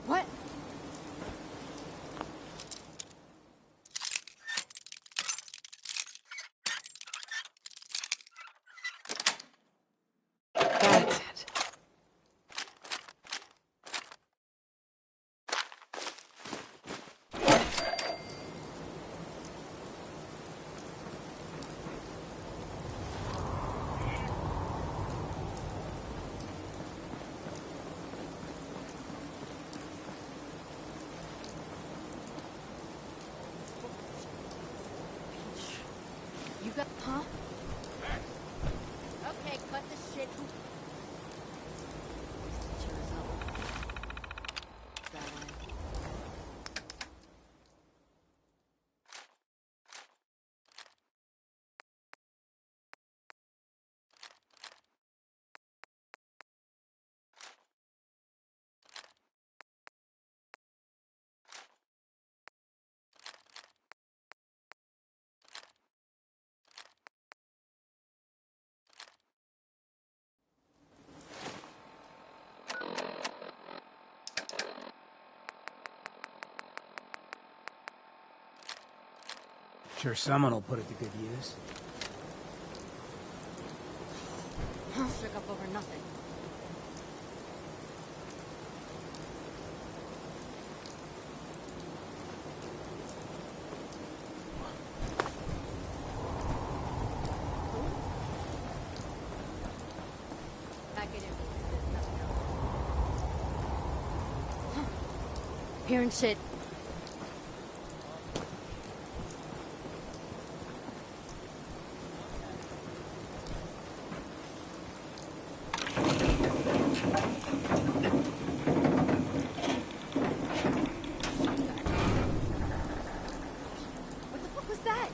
What? That's it. You got... Huh? Okay, cut this shit. Sure someone will put it to good use. Shook up over nothing. Back it in. There's nothing else. Hearing shit. What the fuck was that?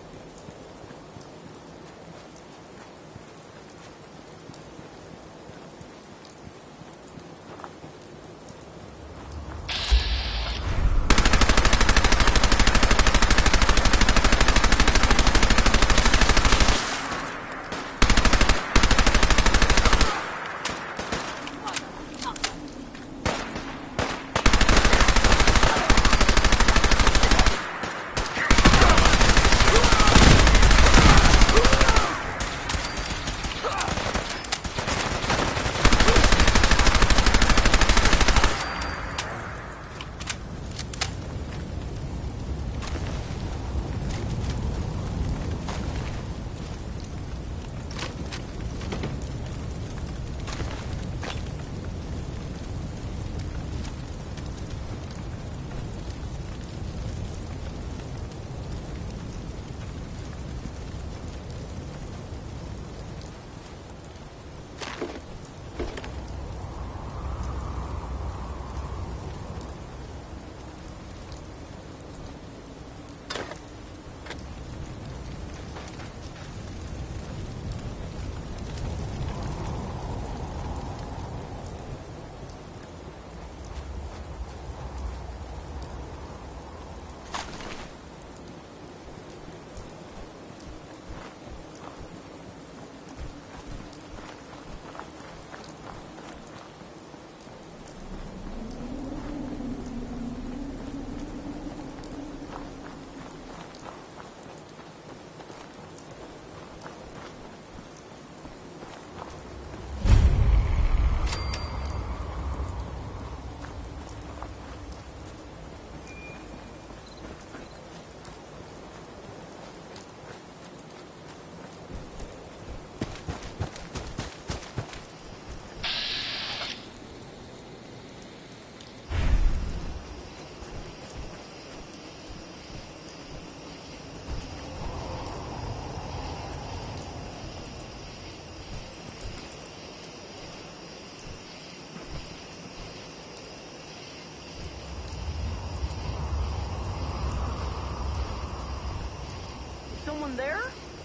someone there?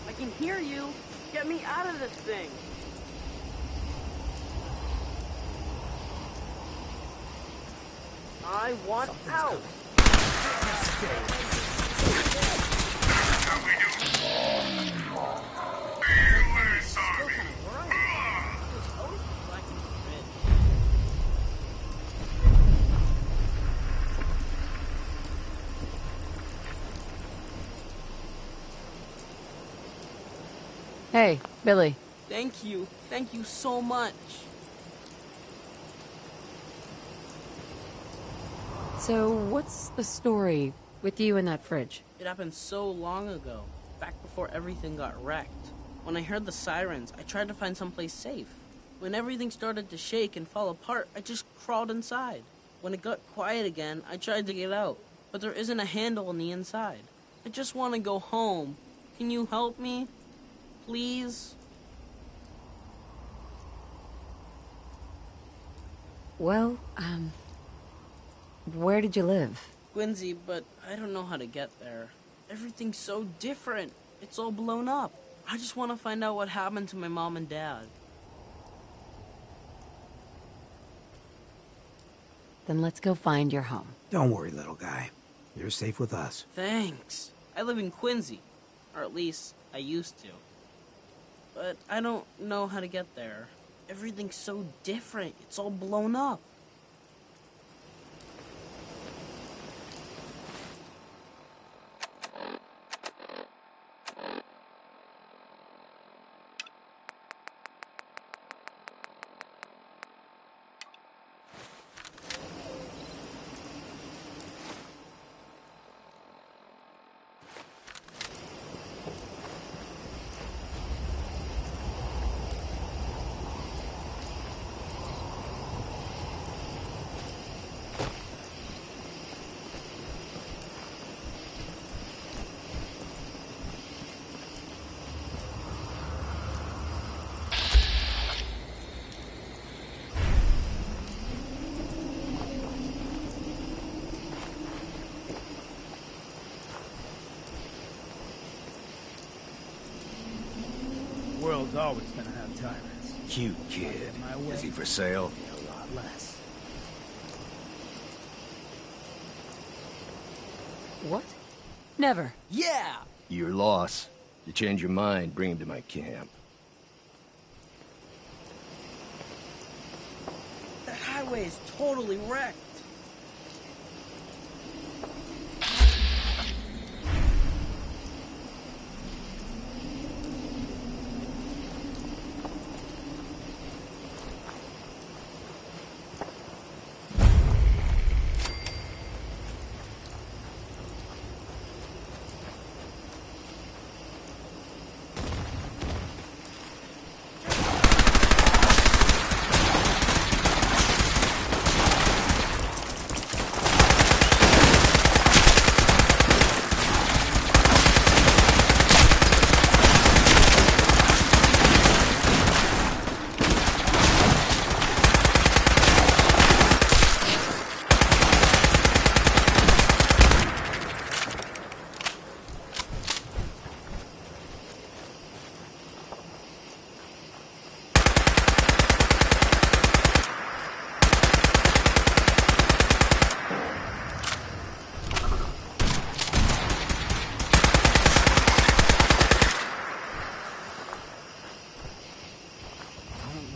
I can hear you. Get me out of this thing. I want out. Hey, Billy. Thank you. Thank you so much. So, what's the story with you and that fridge? It happened so long ago, back before everything got wrecked. When I heard the sirens, I tried to find someplace safe. When everything started to shake and fall apart, I just crawled inside. When it got quiet again, I tried to get out, but there isn't a handle on the inside. I just want to go home. Can you help me? Please? Well, where did you live? Quincy, but I don't know how to get there. Everything's so different. It's all blown up. I just want to find out what happened to my mom and dad. Then let's go find your home. Don't worry, little guy. You're safe with us. Thanks. I live in Quincy. Or at least, I used to. But I don't know how to get there. Everything's so different. It's all blown up. World's always gonna have tyrants. Cute kid. Is he for sale? A lot less. What? Never. Yeah! Your loss. You change your mind, bring him to my camp. That highway is totally wrecked.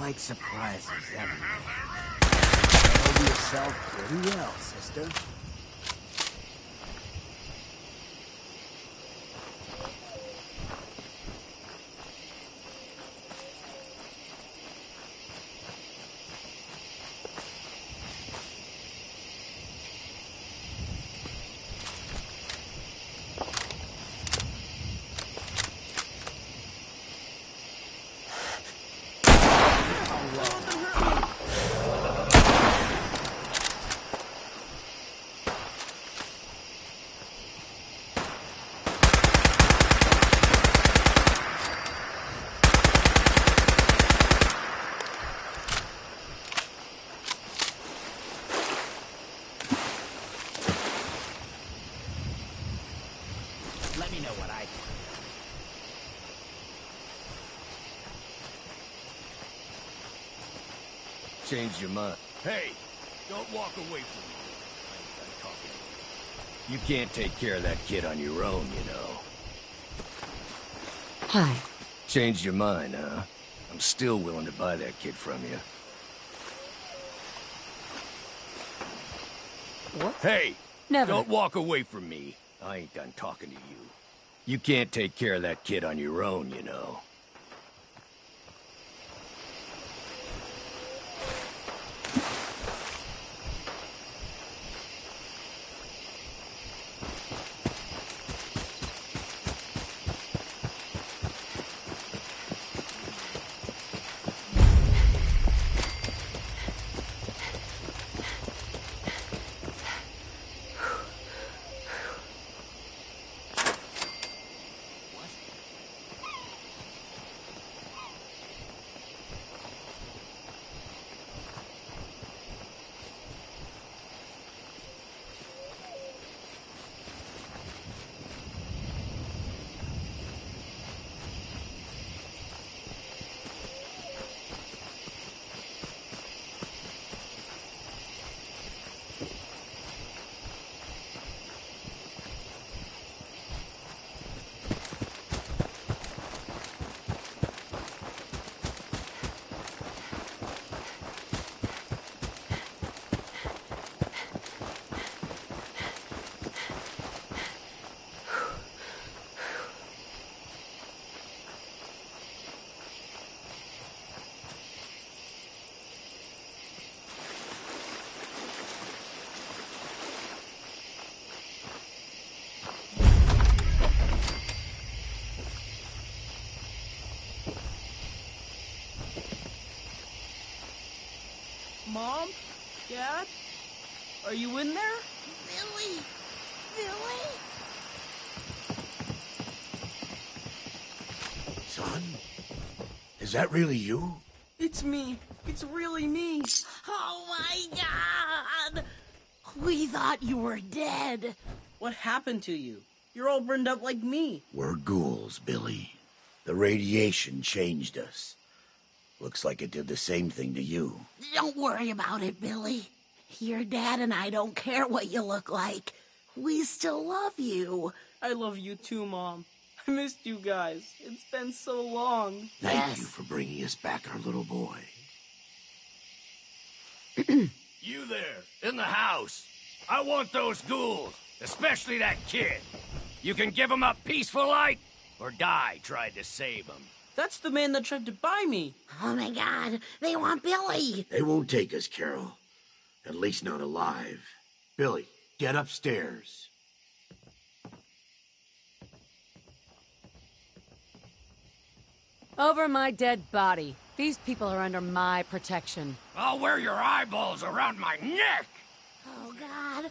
Like surprises, Emily. Handle yourself pretty well, sister. Changed your mind. Hey, don't walk away from me. I ain't done talking. You can't take care of that kid on your own, you know. Hi. Changed your mind, huh? I'm still willing to buy that kid from you. What? Hey, Never. don't walk away from me. I ain't done talking to you. You can't take care of that kid on your own, you know. Mom? Dad? Are you in there? Billy! Billy? Son? Is that really you? It's me. It's really me. Oh my god! We thought you were dead. What happened to you? You're all burned up like me. We're ghouls, Billy. The radiation changed us. Looks like it did the same thing to you. Don't worry about it, Billy. Your dad and I don't care what you look like. We still love you. I love you too, Mom. I missed you guys. It's been so long. Thank you for bringing us back our little boy. You there, in the house. I want those ghouls, especially that kid. You can give him up peaceful like, or die trying to save him. That's the man that tried to buy me. Oh my god, they want Billy. They won't take us, Carol. At least not alive. Billy, get upstairs. Over my dead body. These people are under my protection. I'll wear your eyeballs around my neck! Oh god.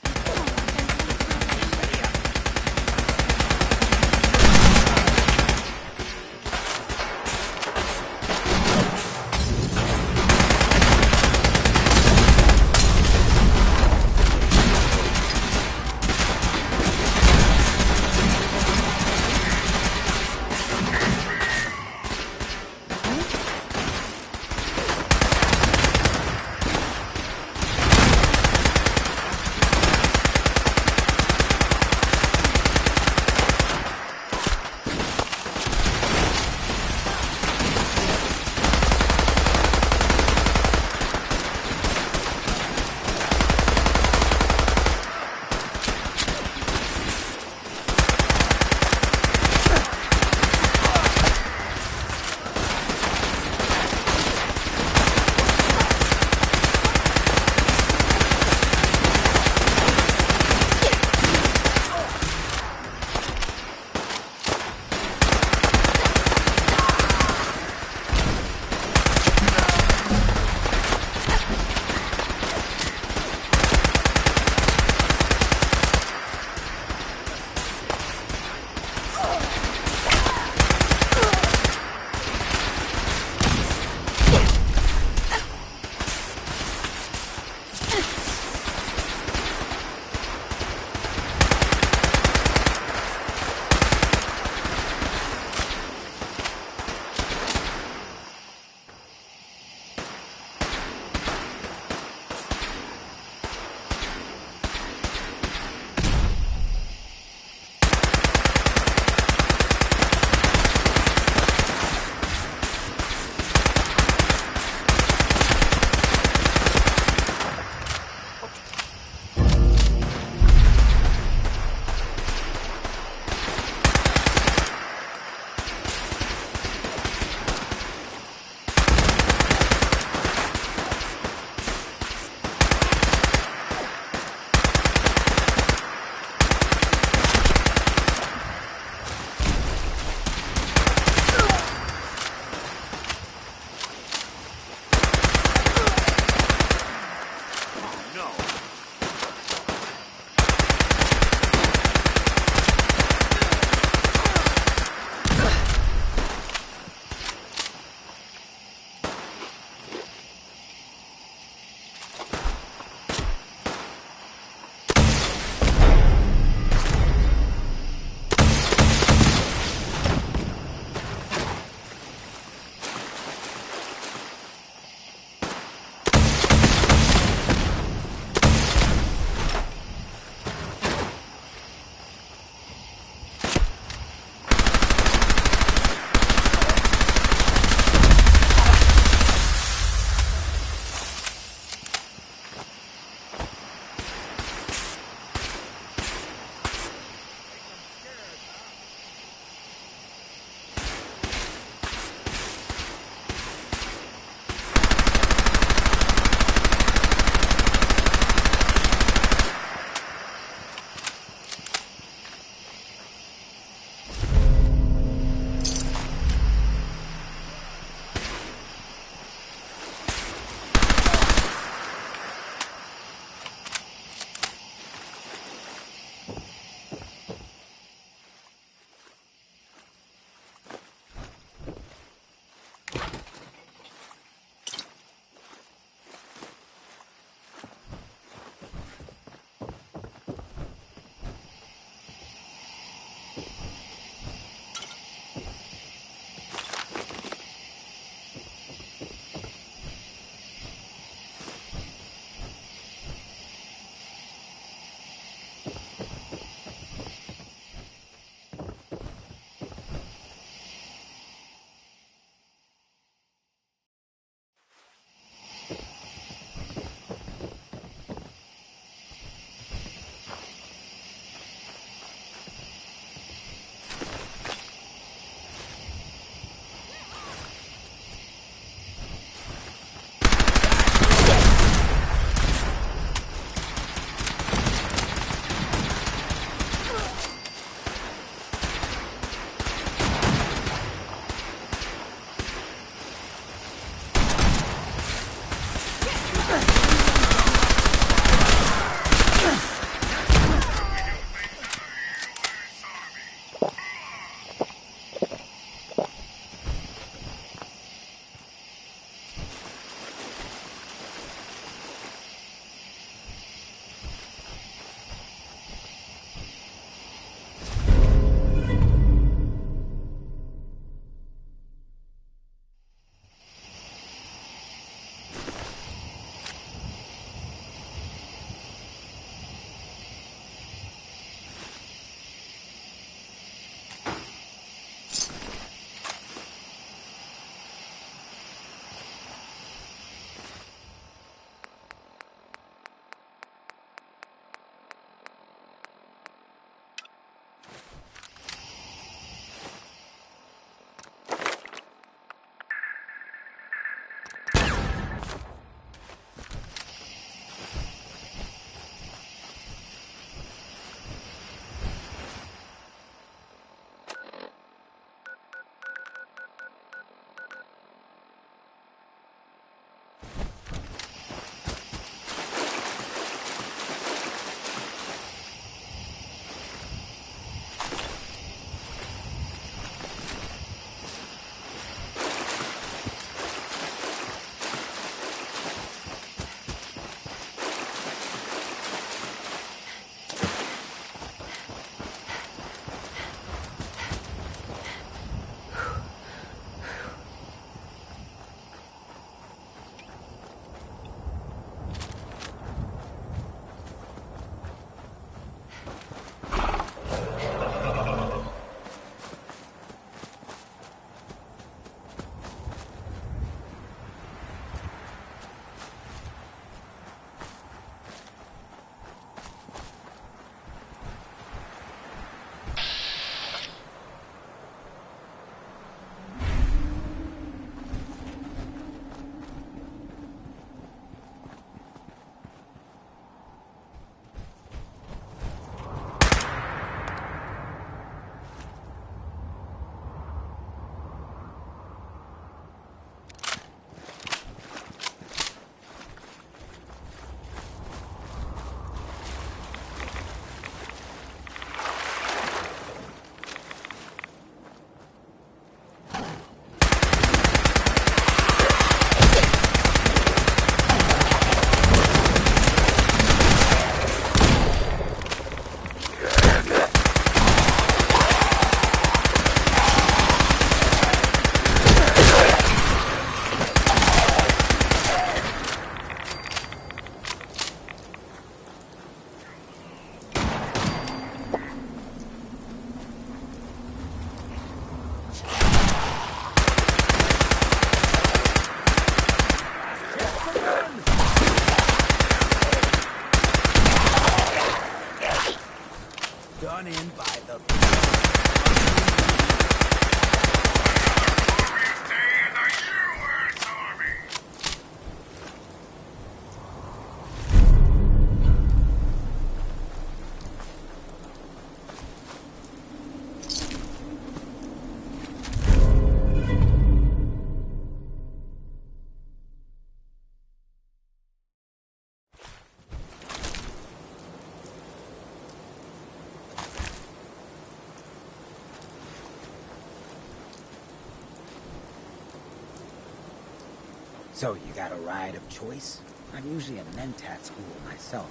So you got a ride of choice? I'm usually a mentat school myself.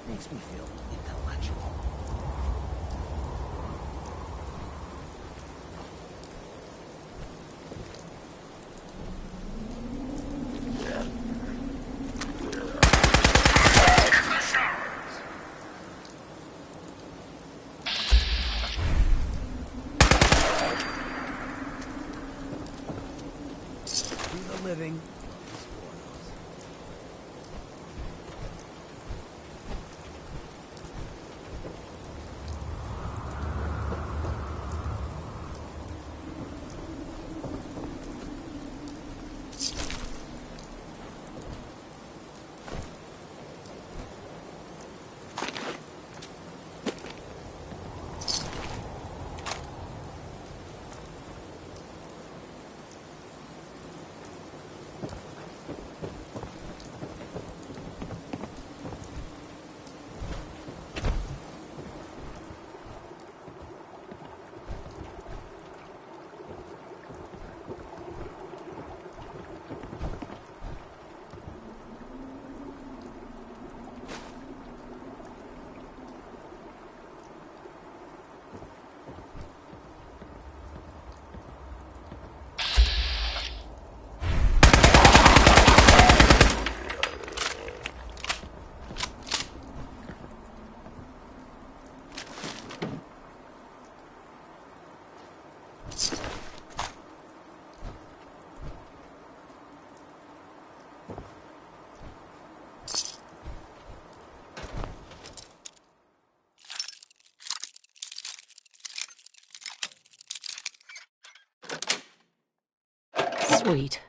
Makes me feel intellectual. Living. Sweet.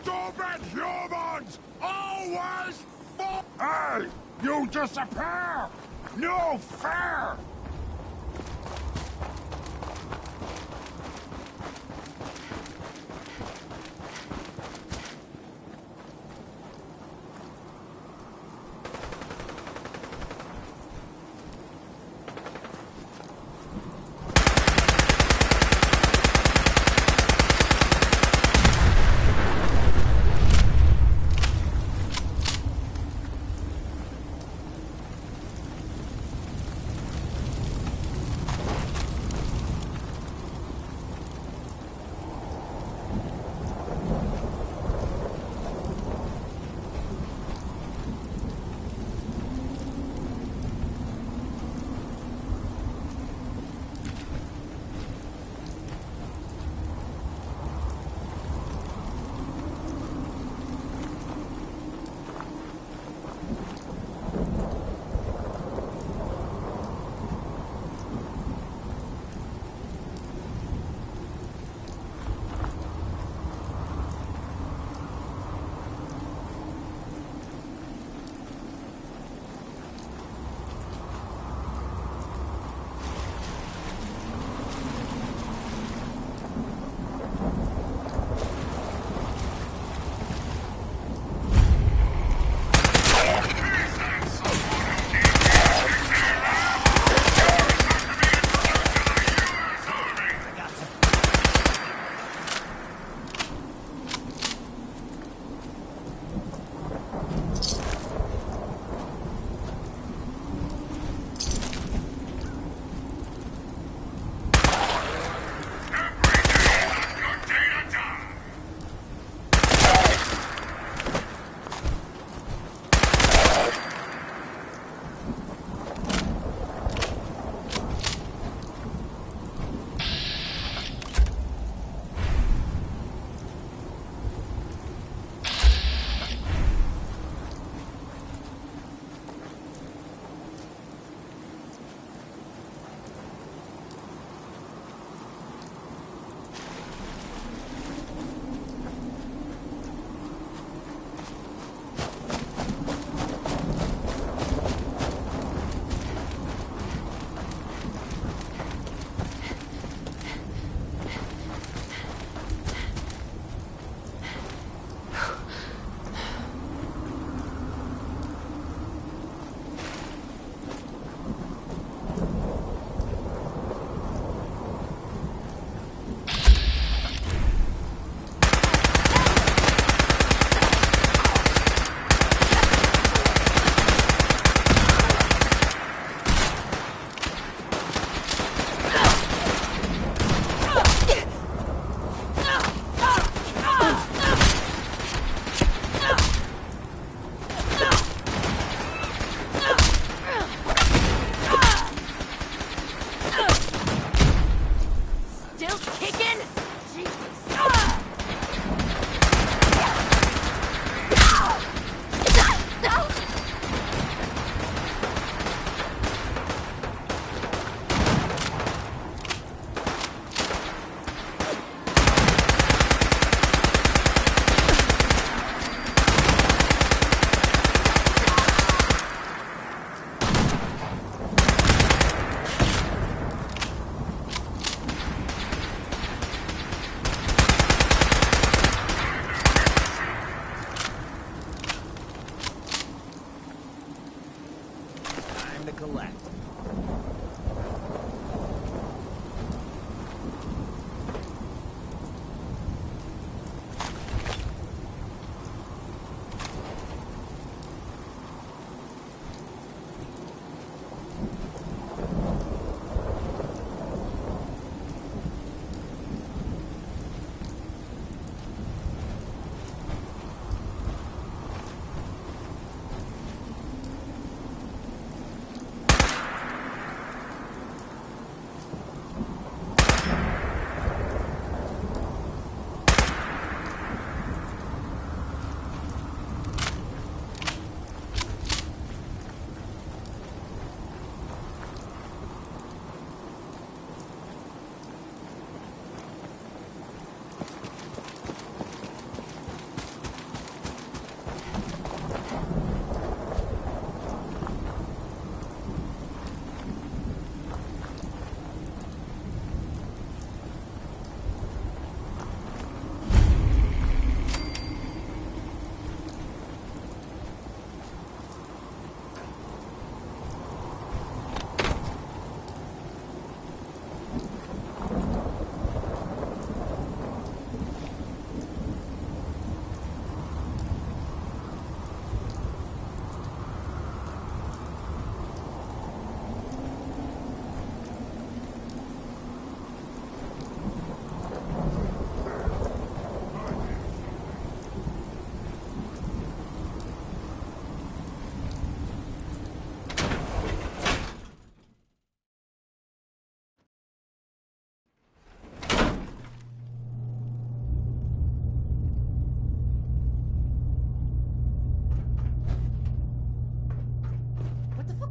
Stupid humans! Always Hey! You disappear! No fair!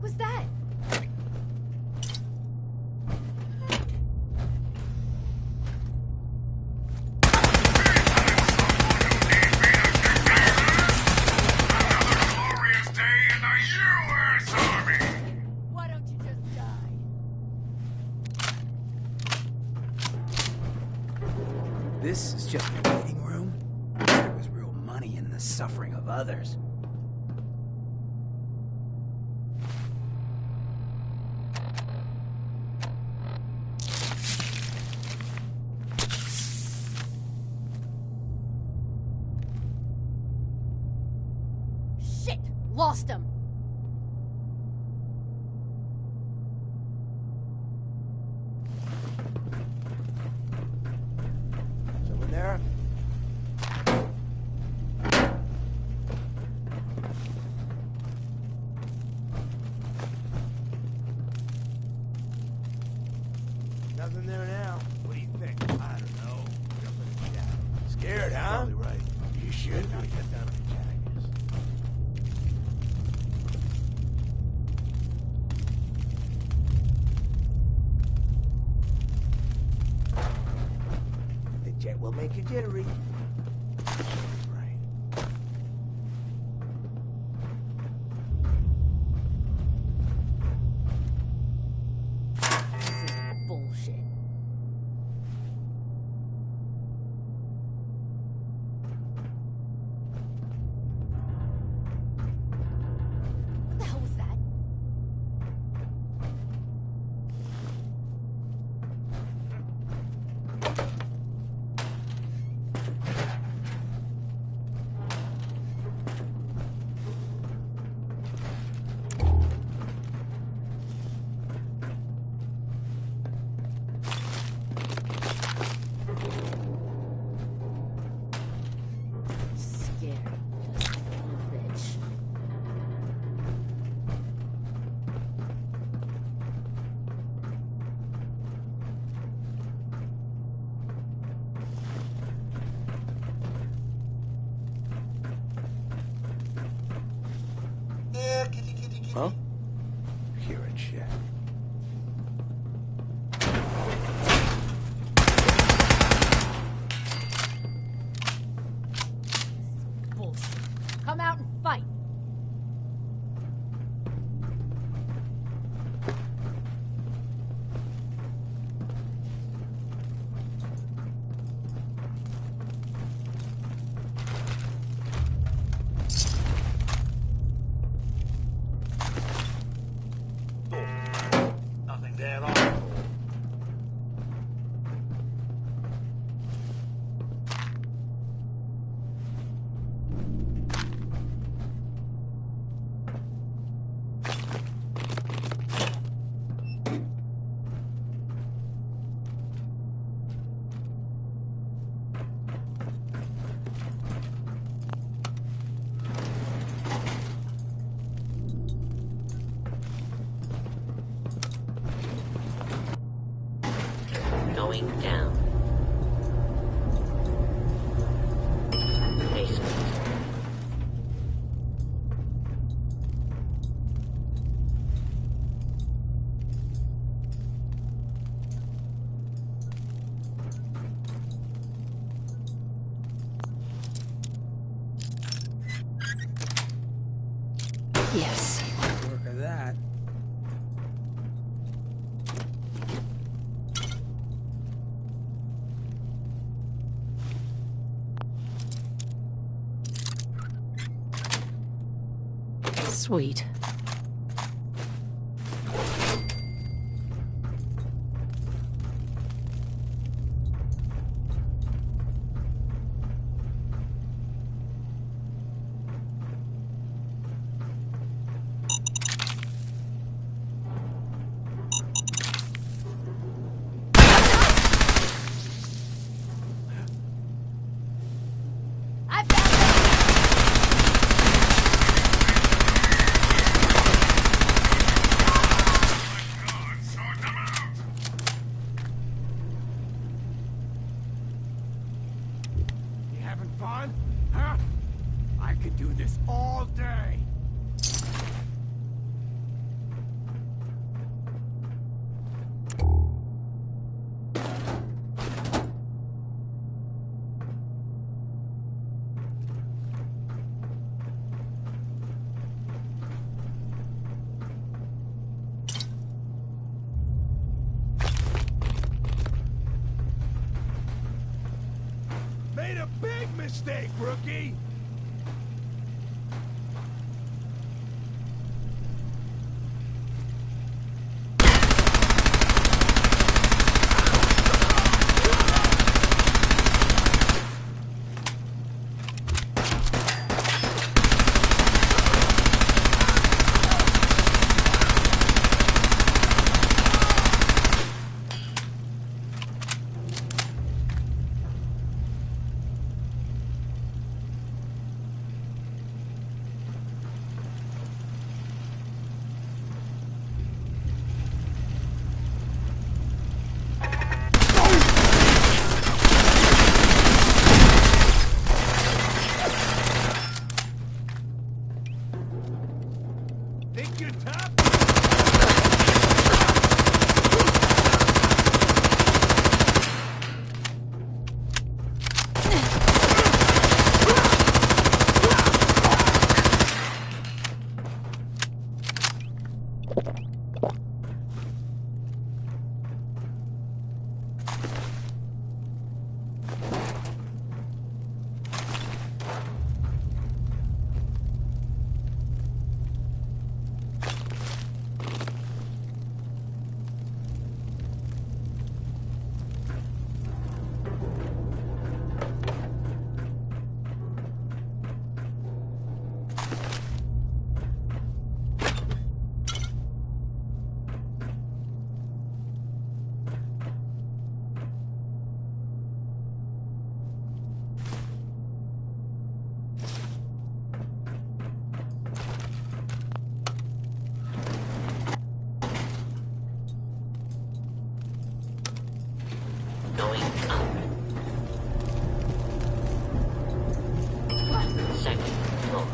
was that? Glorious day in the U.S. Army! Why don't you just die? This is just a waiting room? I wish there was real money in the suffering of others. Shit! Lost him! Someone there? Nothing there now. What do you think? I don't know. Scared, huh? Probably right. You should. Gotta get down on the jackets. The jet will make you jittery. Right. This is bullshit. What the hell was that? Scared. Just like a little bitch. Huh? Hear it, shit. Bullshit. Come out and fight. Nothing there at all. Going down. Basement. Yes. Work of that. Sweet. You having fun? Huh? I could do this all day. steak, rookie! Think you're tough? Going up. Second floor.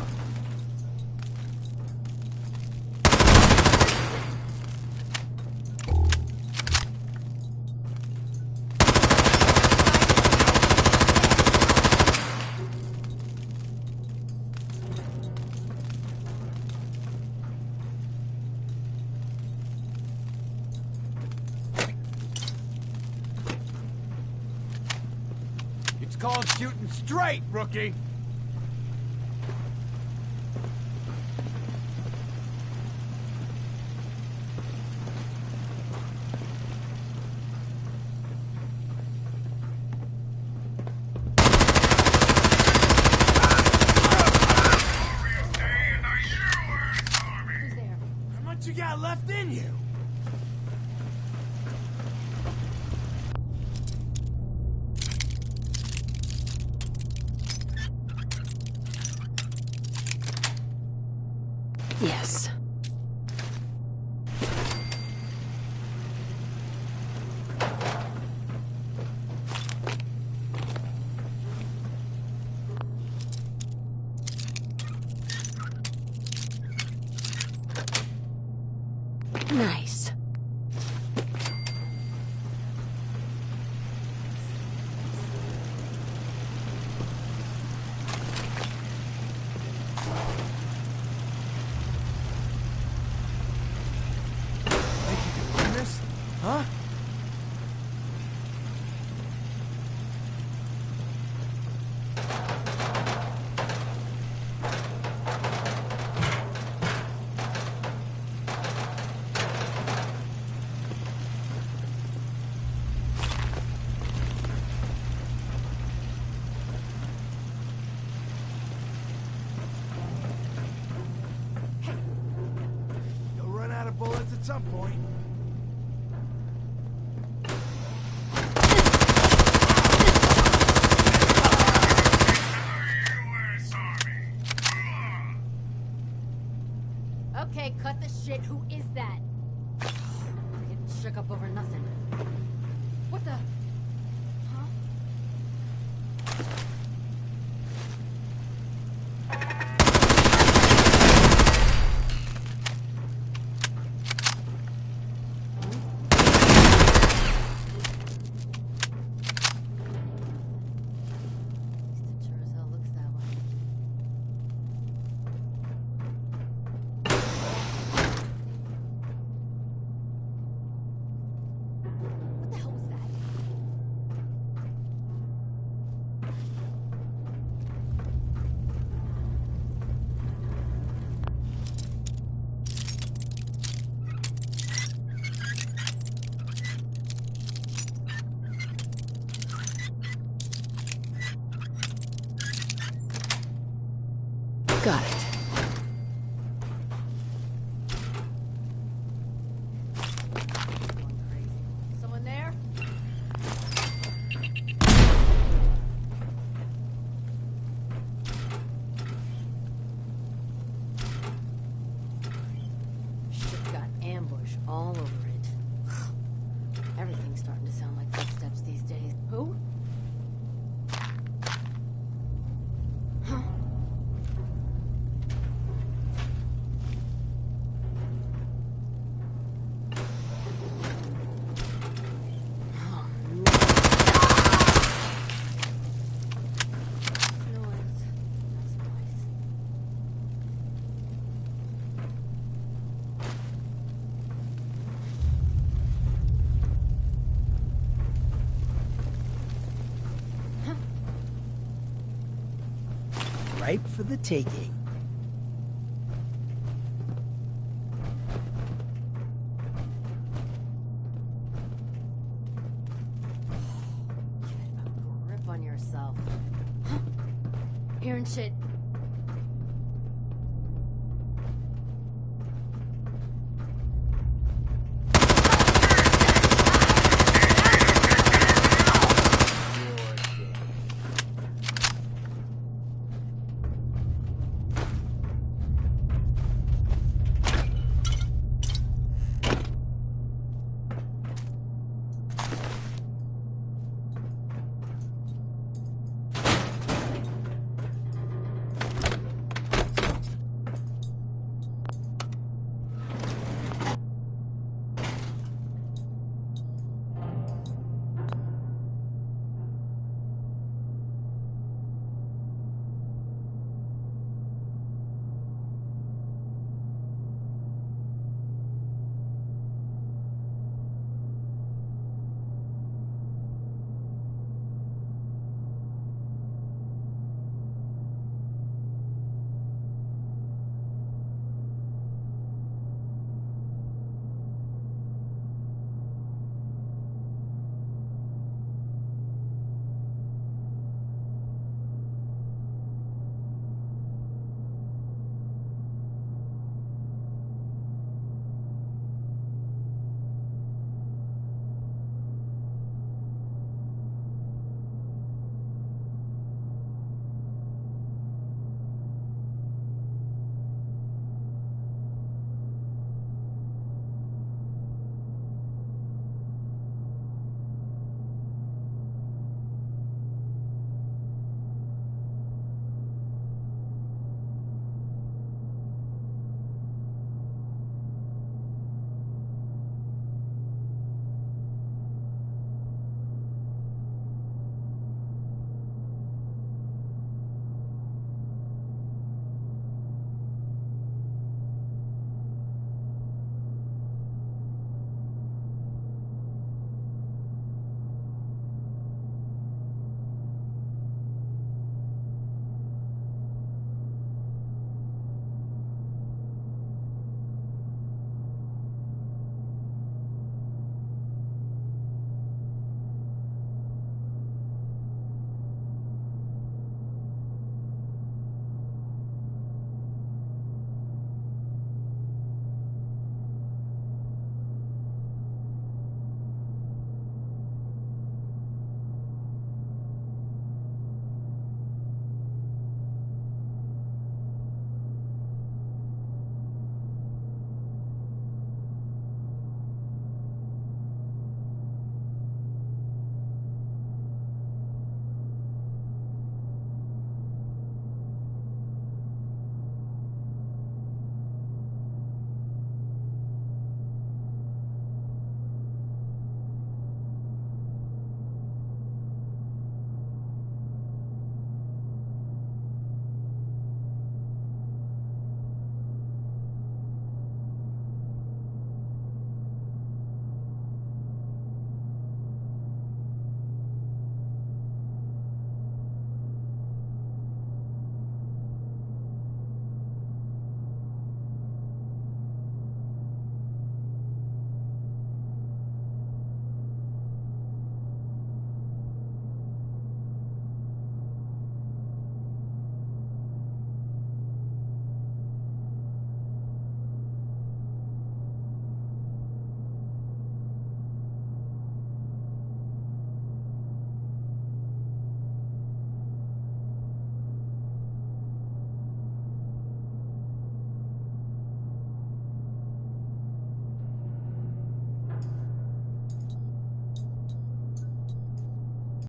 It's called shooting straight, rookie! How much you got left in you? Yes. Nice. Huh? You'll run out of bullets at some point. Okay, cut the shit. Who is that? Getting shook up over nothing. What the? Huh? Got it. Someone there? Shit got ambush all over it. Everything's starting to sound like footsteps these days. Who? Ripe for the taking.